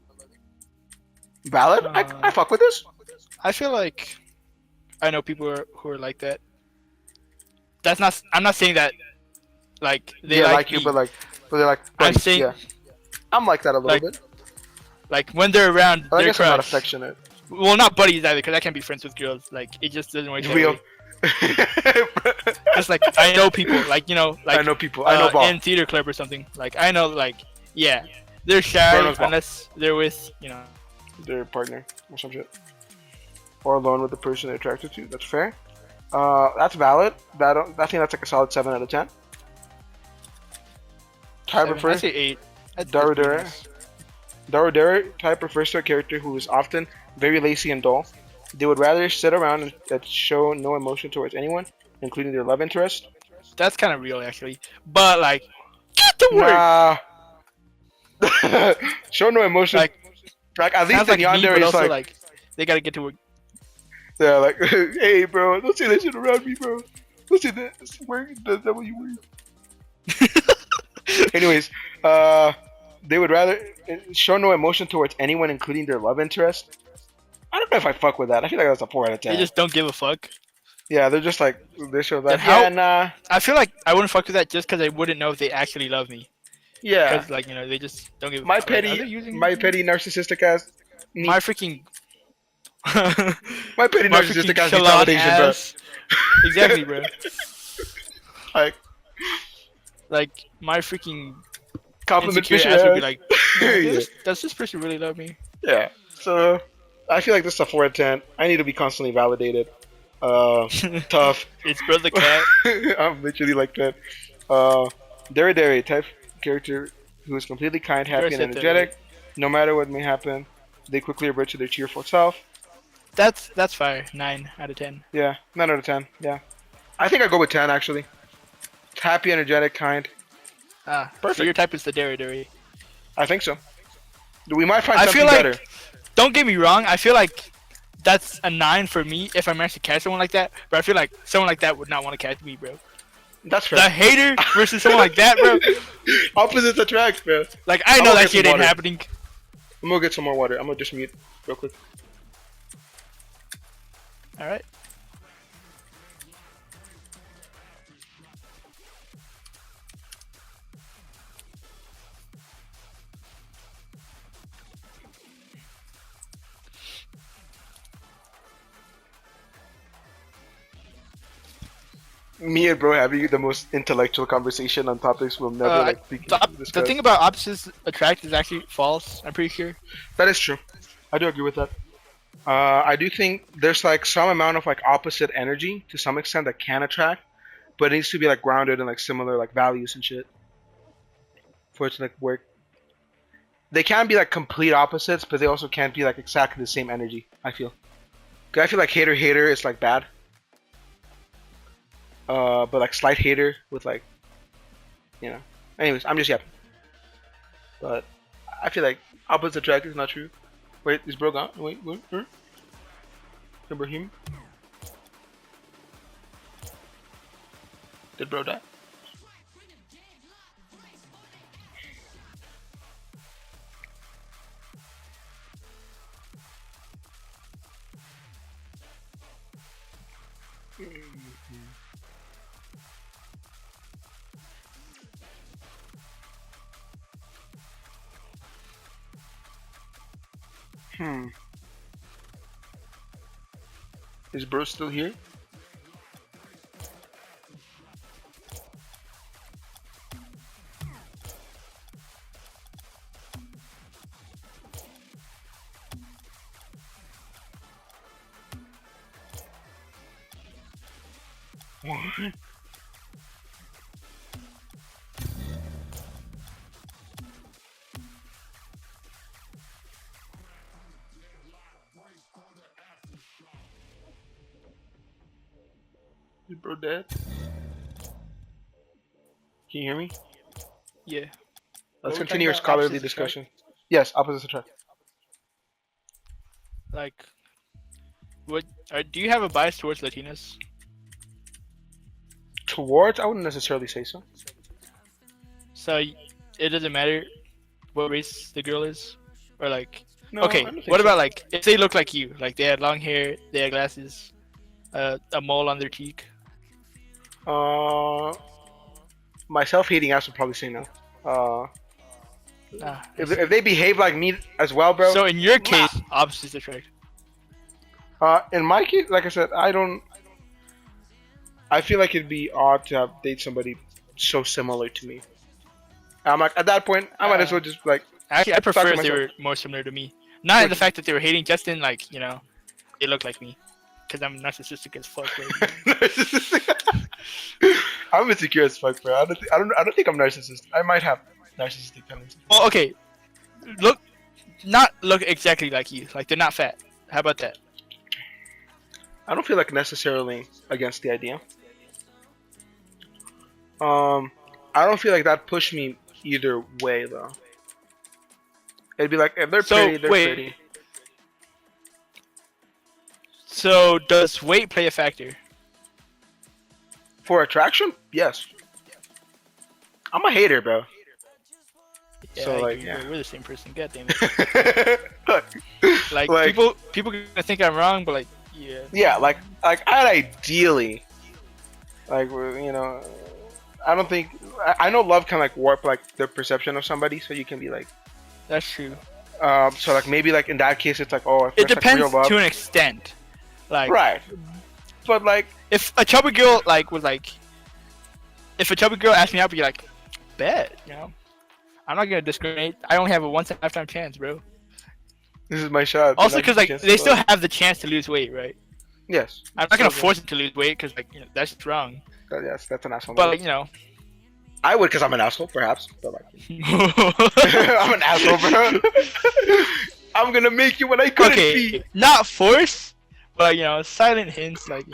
Valid? I fuck with this. I feel like I know people who are like that. That's not. I'm not saying that. Like they like you, but they're like. I'm saying. Yeah. I'm like that a little bit. Like when they're around, I guess crush. I'm not affectionate. Well, not buddies either, because I can't be friends with girls. Like it just doesn't work. Real. It's like I know people. Like like I know people. I know ball. in theater club or something. Like I know. Like yeah, they're shy unless they're with their partner or some shit. Or alone with the person they're attracted to. That's fair. That's valid. I think that's like a solid 7 out of 10. Type I say 8. Darudere type refers to a character who is often very lazy and dull. They would rather sit around and show no emotion towards anyone, including their love interest. That's kind of real, actually. But like, get to work. Nah. Show no emotion. Like at least in Yandere is like they gotta get to work. Yeah, like, hey, bro, don't say that shit around me, bro. Don't say that. That's not what you wear. Anyways, they would rather show no emotion towards anyone, including their love interest. I don't know if I fuck with that. I feel like that's a 4 out of 10. They just don't give a fuck. Yeah, they're just like, they show that. Yeah, nah. I feel like I wouldn't fuck with that just because I wouldn't know if they actually love me. Yeah. Because, like, they just don't give a fuck. My petty narcissistic ass. My freaking... my petty narcissistic ass validation, bro. Exactly, bro. Like my freaking compliment ass would be like, does this person really love me? Yeah. So I feel like this is a 4 out of 10. I need to be constantly validated. Tough. It's Brother Cat. I'm literally like that. Dere type character who is completely kind, happy, and energetic. No matter what may happen, they quickly revert to their cheerful self. That's fire. 9 out of 10. Yeah, 9 out of 10. Yeah, I think I go with 10 actually. Happy, energetic, kind. Perfect. So your type is the Dere. I think so. We might find something better. Don't get me wrong. I feel like that's a 9 for me if I manage to catch someone like that. But I feel like someone like that would not want to catch me, bro. That's The fair. hater versus someone like that, bro. Opposites attract, bro. Like I I'm know gonna that get some shit ain't water. happening. I'm gonna get some more water. I'm gonna just mute real quick. All right. Me and bro having the most intellectual conversation on topics we'll never like The discuss. thing about opposites attract is actually false. I'm pretty sure. That is true. I do agree with that. I do think there's like some amount of like opposite energy to some extent that can attract, but it needs to be like grounded in like similar like values and shit for it to like work. They can be like complete opposites, but they also can't be like exactly the same energy. I feel. 'Cause I feel like hater is like bad. But like slight hater with like, you know. Anyways, I'm just yapping. But I feel like opposite attract is not true. Wait, is bro gone? Wait, what? Ibrahim? Did bro die? Is bro still here? What? Is bro dead? Can you hear me? Yeah. Let's We're continue our talking about scholarly opposites attract? discussion. Yes, opposites attract. Like, what? Do you have a bias towards Latinas? Towards, I wouldn't necessarily say so. So it doesn't matter what race the girl is, or like. No, Okay. I don't think What so. about like if they look like you, like they had long hair, they had glasses, a mole on their cheek. My self-hating ass would probably say no. Nah. If they behave like me as well, bro. So in your case, opposites attract. In my case, like I said, I feel like it'd be odd to date somebody so similar to me. I'm like, at that point, I might as well just like. Actually, I prefer to if they myself. were more similar to me. Not in the fact that they were hating, just in like they look like me. Because I'm narcissistic as fuck. Right? I'm insecure as fuck, bro. I don't think I'm narcissistic. I might have narcissistic tendencies. Well, okay. Not look exactly like you. Like they're not fat. How about that? I don't feel like necessarily against the idea. I don't feel like that pushed me either way though. It'd be like if they're pretty, they're pretty. So does weight play a factor? For attraction, yes. I'm a hater, bro. Yeah, So, I like, agree. yeah. We're the same person. God damn it. Like people gonna think I'm wrong, but like yeah. Yeah, like I'd ideally, like I don't think I know love can like warp like the perception of somebody, so you can be like. That's true. So like maybe like in that case it's like if It there's, depends like, real love. to an extent. Like Right. But like if a chubby girl if a chubby girl asked me out, I'd be like, bet, I'm not gonna discriminate. I only have a once in a lifetime chance, bro. this is my shot. Also, because like they still have the chance to lose weight, right? Yes. I'm not gonna force them to lose weight because like that's just wrong. Yes, that's an asshole. But like, I would because I'm an asshole, perhaps. But like, I'm an asshole, bro. I'm gonna make you what I couldn't be. Not force, but silent hints like,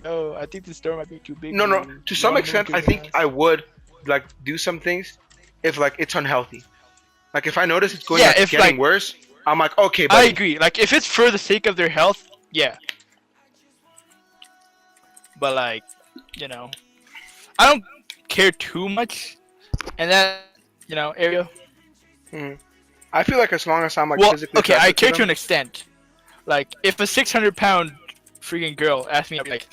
oh, I think this door might be too big. No. To some extent, I think I would like do some things if like it's unhealthy. Like if I notice it's going if getting worse, I'm like, okay, buddy. I agree. Like if it's for the sake of their health, yeah. But like, you know, I don't care too much in that, area. Hmm. I feel like as long as I'm like Well, physically okay, I attracted to care to them. an extent. Like, if a 600-pound freaking girl asks me out, like,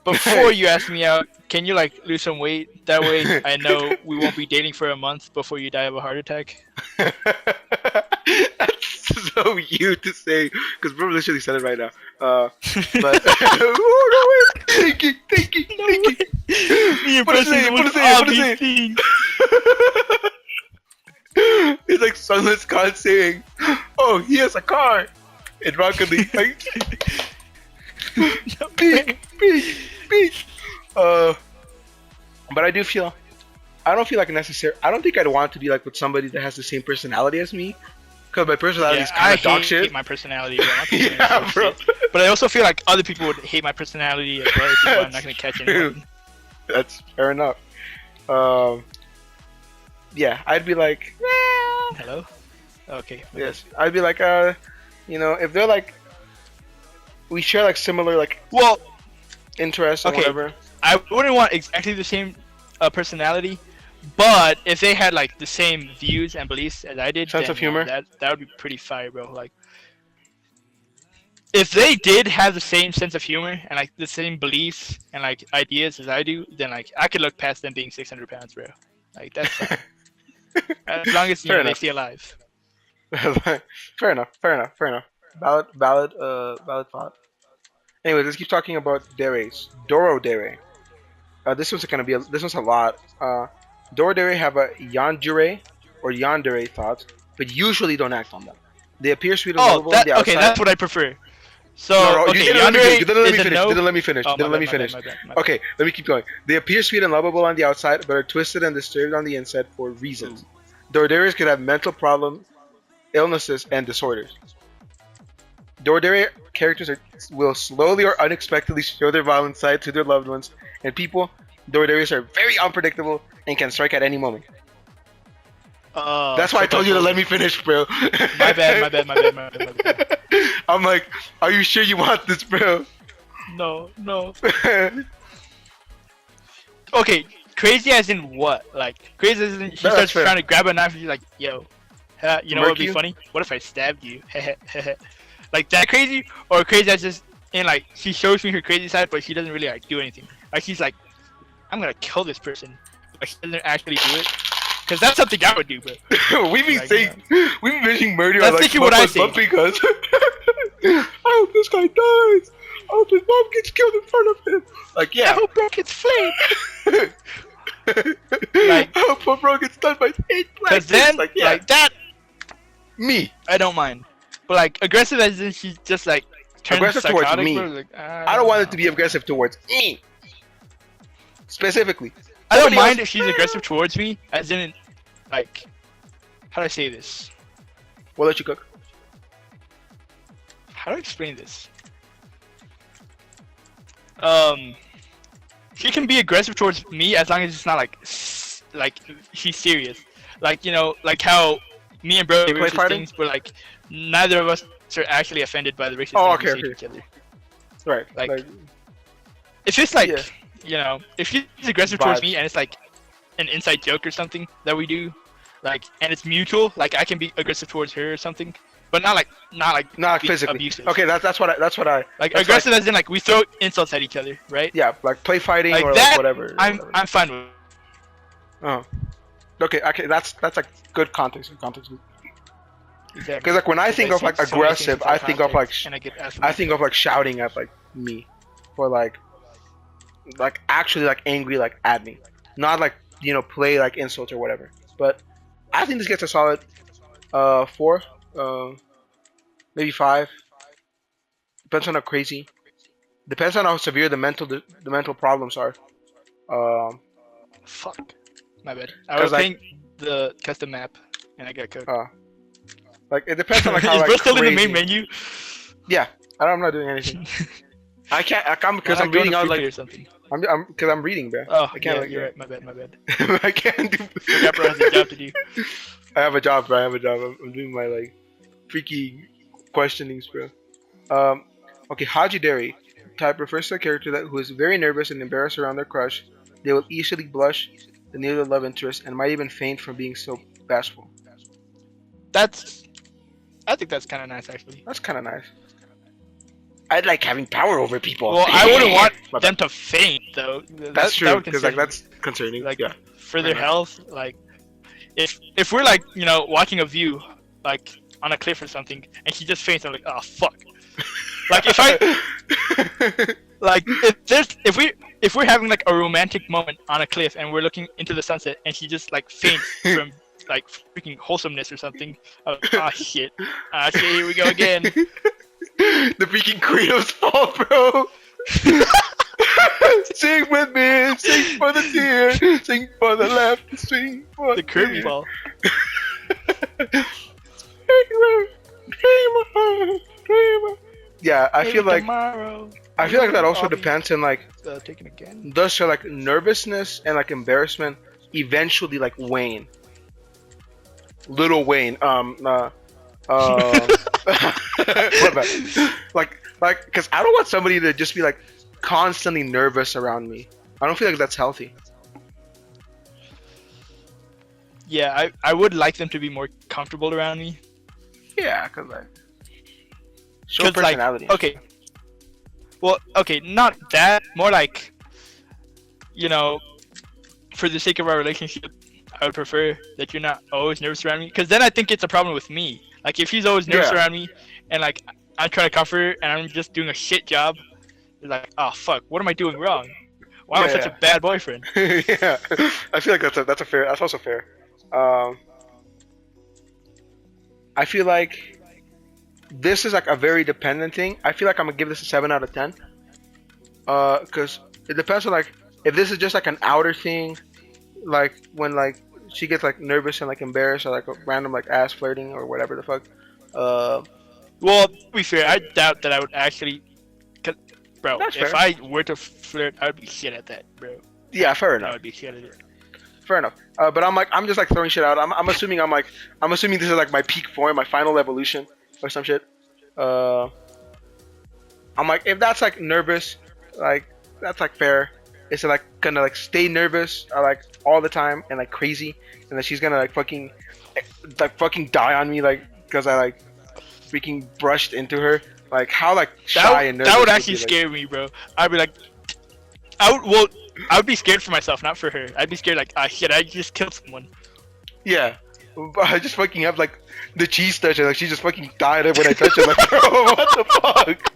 before you ask me out, can you like lose some weight? That way, I know we won't be dating for a month before you die of a heart attack. That's so you to say, because bro literally said it right now. But oh, no way. Thinking. No way. Me Put it impressing the in, put most it in, put obvious it thing. in. It's like Sunless God saying, "Oh, he has a car." In Rocket League, like, peak. But I don't feel like necessary. I don't think I'd want to be like with somebody that has the same personality as me, because my personality is kind of dog shit. I hate my personality. Bro. My personality Yeah, is so bro. shit. But I also feel like other people would hate my personality as well. So I'm not gonna catch anyone. That's fair enough. Yeah, I'd be like, Hello. Okay. yes, I'd be like, if they're like, we share like similar like Well, interests and okay. whatever. I wouldn't want exactly the same personality, but if they had like the same views and beliefs as I did, Sense then, of humor? that would be pretty fire, bro. Like, if they did have the same sense of humor and like the same beliefs and like ideas as I do, then like I could look past them being 600 pounds, bro. Like that's fine. As long as they stay alive. Fair enough. Valid thought. Anyway, let's keep talking about deres. Doro dere. This one's a lot. Doro dere have a yandere or yandere thoughts, but usually don't act on them. They appear sweet and lovable on the outside. Okay, that's what I prefer. So, No, okay, you didn't let me is a finish. no? Didn't let me finish. Oh, Didn't let me my finish. bad. Okay, let me keep going. They appear sweet and lovable on the outside, but are twisted and disturbed on the inside for reasons. Dorderes could have mental problems, illnesses, and disorders. Dordere characters will slowly or unexpectedly show their violent side to their loved ones and people. Dorderes are very unpredictable and can strike at any moment. That's why I told you to let me finish, bro. My bad. I'm like, are you sure you want this, bro? No. Okay, crazy as in what? Like, crazy as in she starts trying to grab a knife and she's like, yo, you know what would be funny? What if I stabbed you? Like that crazy? Or crazy as just in like, she shows me her crazy side, but she doesn't really like do anything. Like, she's like, I'm gonna kill this person. But she doesn't actually do it. Because that's something I would do, but we've been mentioning murder. That's like, thinking what I say. Because I hope this guy dies. I hope his mom gets killed in front of him. Like, yeah. I hope bro gets flamed. I hope poor bro gets done by 8 Because then, like that, me. I don't mind. But like aggressive as in she just like turns aggressive psychotic, towards me. Bro, like, I don't want it to be aggressive towards me. Specifically. I don't mind if she's aggressive towards me, as in, like, how do I say this? We'll let you cook. How do I explain this? She can be aggressive towards me as long as it's not like she's serious. Like, like how me and bro play fighting things, but like neither of us are actually offended by the racist things we say to each other. Right. Like if it's like, if she's aggressive towards me and it's like an inside joke or something that we do, like, and it's mutual, like I can be aggressive towards her or something, but not physically abusive. Okay, that's what I like aggressive as in like we throw insults at each other, right? Yeah, like play fighting like or that, like whatever. I'm fine with. Oh. Okay, that's like good context. Exactly. Because like when I think of like aggressive, I think of like shouting at like me, or like actually like angry like at me, not like play like insults or whatever. But I think this gets a solid 4, maybe 5. Depends on how crazy. Depends on how severe the mental problems are. Fuck. My bad. I was playing the custom map and I got cooked. Like it depends on like how Is like bro still crazy. in the main menu? Yeah, I'm not doing anything. I can't. Because I'm reading out like. Or something. Because I'm reading, bro. Oh, I can't. Yeah, you're right. My bad. I can't do. Yeah, bro has a job to do. I have a job, bro. I'm doing my like freaky questionings, bro. Okay, Hajideri. type refers to a character who is very nervous and embarrassed around their crush. They will easily blush the near their love interest and might even faint from being so bashful. I think that's kind of nice, actually. That's kind of nice. I'd like having power over people. Well, I wouldn't want them to faint, though. That's true, because like that's concerning. Like, yeah. For their health, like, if we're like, you know, watching a view, like on a cliff or something, and she just faints, I'm like, oh fuck. Like if if we're having like a romantic moment on a cliff and we're looking into the sunset and she just like faints from like freaking wholesomeness or something, shit, here we go again. The freaking queen of fall, bro. Sing with me, sing for the tear, sing for the left, sing for the Kirby ball. Yeah, I feel like that also depends on like taken again. Thus, so like nervousness and like embarrassment eventually like wane. Little Wayne, what about like, because I don't want somebody to just be like constantly nervous around me. I don't feel like that's healthy. Yeah, I would like them to be more comfortable around me. Yeah, cause like show personality. Like, okay. Well, okay, not that. More like, you know, for the sake of our relationship, I would prefer that you're not always nervous around me. Because then I think it's a problem with me. Like, if she's always nervous around me, and like I'm trying to comfort her, and I'm just doing a shit job, it's like, oh fuck, what am I doing wrong? Why am I such a bad boyfriend? Yeah, I feel like that's also fair. I feel like this is like a very dependent thing. I feel like I'm gonna give this a 7 out of 10. Cause it depends on like if this is just like an outer thing, like when like she gets like nervous and like embarrassed or like a random like ass flirting or whatever the fuck. Well, to be fair, I doubt that I would actually. Bro, That's if fair. I were to flirt, I would be shit at that, bro. Yeah, fair enough. I would be shit at it. Fair enough. But I'm just like throwing shit out. I'm assuming this is like my peak form, my final evolution or some shit. I'm like, if that's like nervous, like that's like fair. It's like gonna like stay nervous like all the time and like crazy, and then she's gonna like fucking die on me like because I like freaking brushed into her. Like how like shy and nervous. That would actually scare me, bro. I'd be like, I would be scared for myself, not for her. I'd be scared like, shit, I just killed someone. Yeah, but I just fucking have like the cheese toucher. Like she just fucking died when I touched her. Like, bro, what the fuck?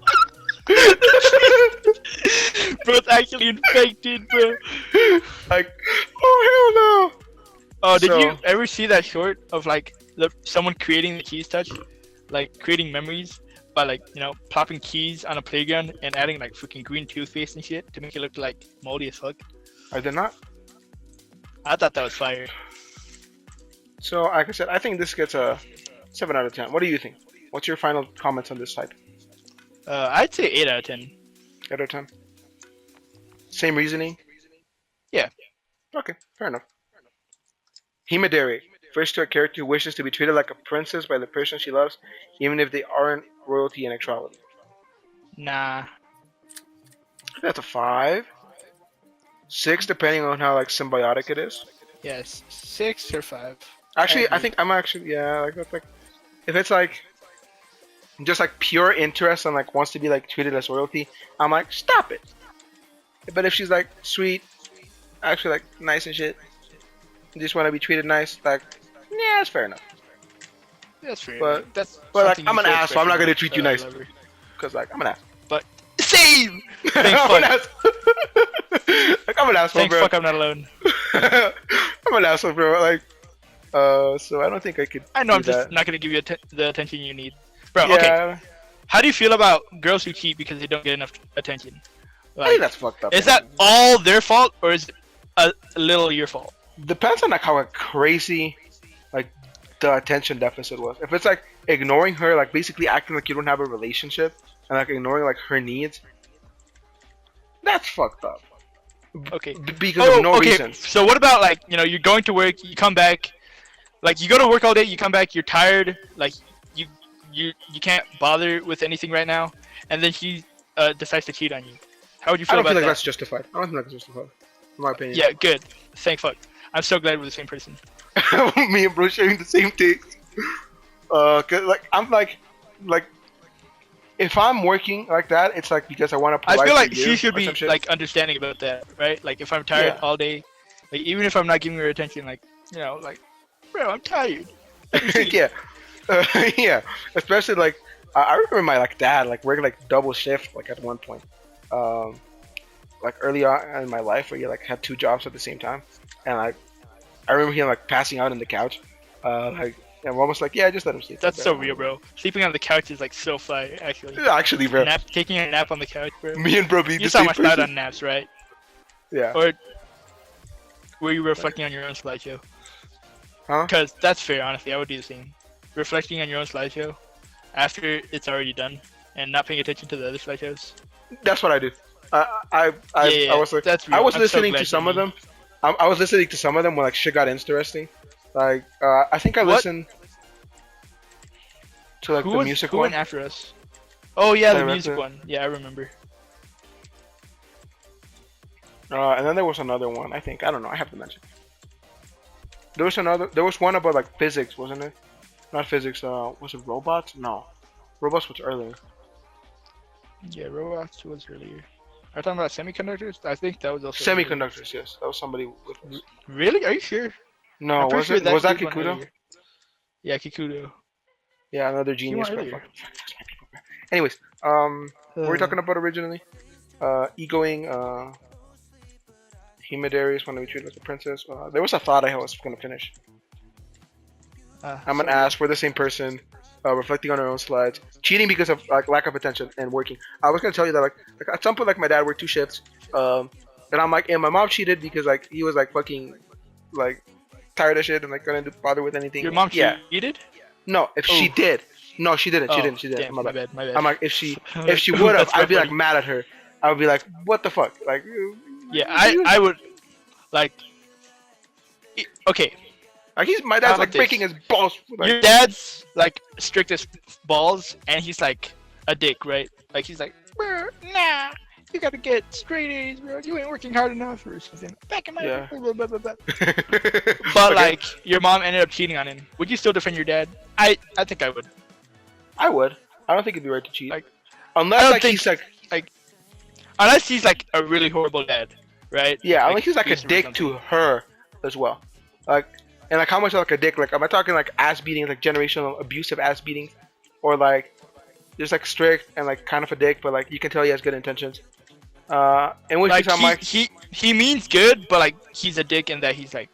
Bro, it's actually infected, bro. Like, oh hell no. Oh, did you ever see that short of like someone creating the cheese touch, like creating memories by like, you know, plopping cheese on a playground and adding like freaking green toothpaste and shit to make it look like moldy as fuck? I did not. I thought that was fire. So, like I said, I think this gets a 7 out of 10. What do you think? What's your final comments on this side? I'd say 8 out of 10. 8 out of 10. Same reasoning? Yeah. Okay, fair enough. Himadere refers to a character who wishes to be treated like a princess by the person she loves, even if they aren't royalty in actuality. Nah. That's a 5. 6, depending on how like symbiotic it is. Yes, 6 or 5. Actually, I think I'm actually like that's like if it's like just like pure interest and like wants to be like treated as royalty, I'm like stop it. But if she's like sweet, actually like nice and shit, just want to be treated nice, like yeah, that's fair enough. That's fair. But but like I'm an asshole. I'm not gonna treat you nice because like I'm an ass. But same. I'm an ass. Like I'm an asshole, Thank bro. fuck I'm not alone. I'm an asshole, bro. Like, so I don't think I could. I know I'm just not gonna give you the attention you need, bro. Yeah. Okay. How do you feel about girls who cheat because they don't get enough attention? Like, I think that's fucked up. Is that all their fault or is it a little your fault? Depends on like how like, crazy like the attention deficit was. If it's like ignoring her, like basically acting like you don't have a relationship and like ignoring like her needs, that's fucked up. Okay. Because of no reason. So what about like, you know, you're going to work, you come back, like you go to work all day, you come back, you're tired, like you can't bother with anything right now, and then she decides to cheat on you, how would you I feel don't about feel like that? that's justified. I don't think that's justified, in my opinion. Yeah, good. Thank fuck. I'm so glad we're the same person. Me and bro sharing the same takes. 'Cause like I'm like, if I'm working like that, it's like because I want to I provide feel for like she you should or some be shit. like understanding about that, right? Like if I'm tired Yeah. all day, like even if I'm not giving her attention, like like, bro, I'm tired. Let me see. Yeah, yeah. Especially like I remember my like dad like working like double shift like at one point, um, like early on in my life where he like had 2 jobs at the same time, and like I remember him like passing out on the couch, like and we're almost like yeah, just let him sleep. That's so real, bro. Sleeping on the couch is like so fly, actually. Yeah, actually, bro. Taking a nap on the couch, bro. Me and bro be You the saw same my style person. on naps, right? Yeah. Or were you reflecting on your own slideshow? Huh? Because that's fair, honestly. I would do the same. Reflecting on your own slideshow after it's already done and not paying attention to the other slideshows. That's what I do. I was like, that's real. I was I'm listening so to glad some you of them. I was listening to some of them when like shit got interesting. Like I think I What? listened to like the music who one. went after us? Oh yeah, the Director. music one. Yeah, I remember. And then there was another one. I think I don't know. I have to mention. There was another. There was one about like physics, wasn't it? Not physics. Was it robots? No, robots was earlier. Yeah, robots was earlier. Are you talking about semiconductors? I think that was also earlier. Semiconductors. Yes, that was somebody with. Really? Are you sure? No, I'm pretty was sure it? Was that dude went Kikudo? earlier. Yeah, Kikudo. Yeah, another He genius. went But earlier. anyways, what were we talking about originally? Egoing. Himedarius wanted to be treated like a princess. There was a thought I was gonna finish. I'm an ass. We're the same person. Reflecting on our own slides. Cheating because of like lack of attention and working. I was gonna tell you that like at some point like my dad worked 2 shifts. And I'm like, and my mom cheated because like he was like fucking like tired of shit and like couldn't bother with anything. Your mom yeah. cheated? No, if she did. No, she didn't. She didn't. She didn't. Damn, My my bad. bad. My bad. I'm like, if she would have, I'd be like mad at her. I would be like, what the fuck? Like, yeah, I would like. Okay, like my dad's How like about breaking his balls. Like, your dad's like strict as balls, and he's like a dick, right? Like he's like, bro, nah, you gotta get straight A's, bro. You ain't working hard enough or something. Back in my Yeah. blah, blah, blah, blah. but But like your mom ended up cheating on him. Would you still defend your dad? I think I would. I would. I don't think it'd be right to cheat. Like, unless I don't like think- he's like Unless he's like a really horrible dad, right? yeah, unless he's like a abusive or dick something. to her as well. Like and like how much like a dick? Like am I talking like ass beating, like generational abusive ass beating, or like just like strict and like kind of a dick, but like you can tell he has good intentions. In which Like case I'm like, he means good, but like he's a dick in that he's like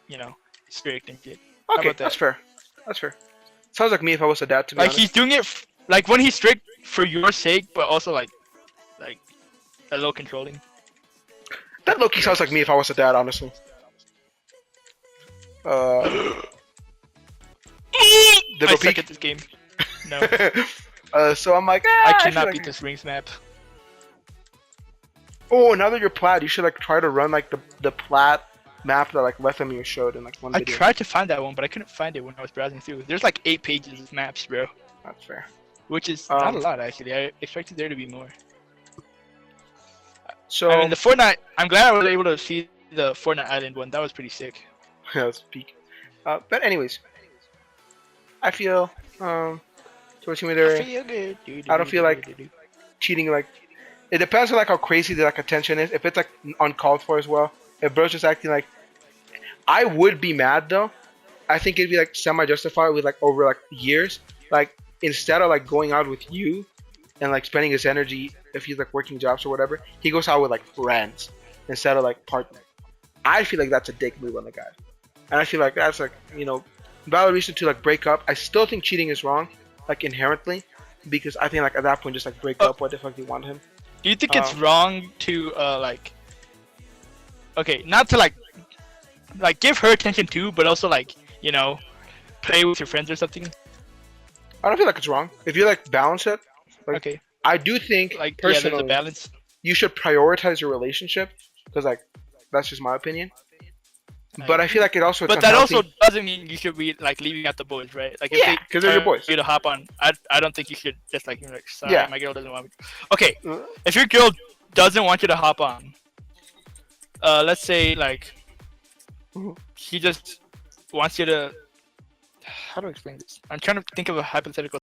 strict and shit. How okay, about that? that's fair. That's fair. Sounds like me if I was a dad to be Like honest. he's doing it like when he's strict for your sake, but also like a little controlling. That low-key sounds like me if I was a dad, honestly. Did I go suck peek? at this game. No, So I'm like, I feel cannot like- beat this rings map. Oh, now that you're Plaid, you should like try to run like the Plaid map that like Lethamir showed in like one I video. tried to find that one, but I couldn't find it when I was browsing through. There's like 8 pages of maps, bro, That's fair. which is not a lot actually. I expected there to be more. So I mean, the Fortnite. I'm glad I was able to see the Fortnite Island one. That was pretty sick. yeah, let's peek. But anyways, I feel towards Humidary, feel good. I don't feel like cheating. Like it depends on like how crazy the like attention is. If it's like uncalled for as well. If bro's just acting like, I would be mad though. I think it'd be like semi-justified with like over like years. Like instead of like going out with you and like spending his energy if he's like working jobs or whatever, he goes out with like friends instead of like partner. I feel like that's a dick move on the guy, and I feel like that's like valid reason to like break up. I still think cheating is wrong, like inherently, because I think like at that point just like break up. What the fuck do you want him? Do you think it's wrong to like? Okay, not to like give her attention too, but also like play with your friends or something. I don't feel like it's wrong if you like balance it. Like, Okay, I do think like personally, there's a balance. you should prioritize your relationship because like that's just my opinion. But I feel like it also. But that also doesn't mean you should be like leaving out the boys, right? Like if because they're your boys. You to hop on. I don't think you should just like sorry, Yeah. my girl doesn't want me. Okay, if your girl doesn't want you to hop on, let's say like she just wants you to. How do I explain this? I'm trying to think of a hypothetical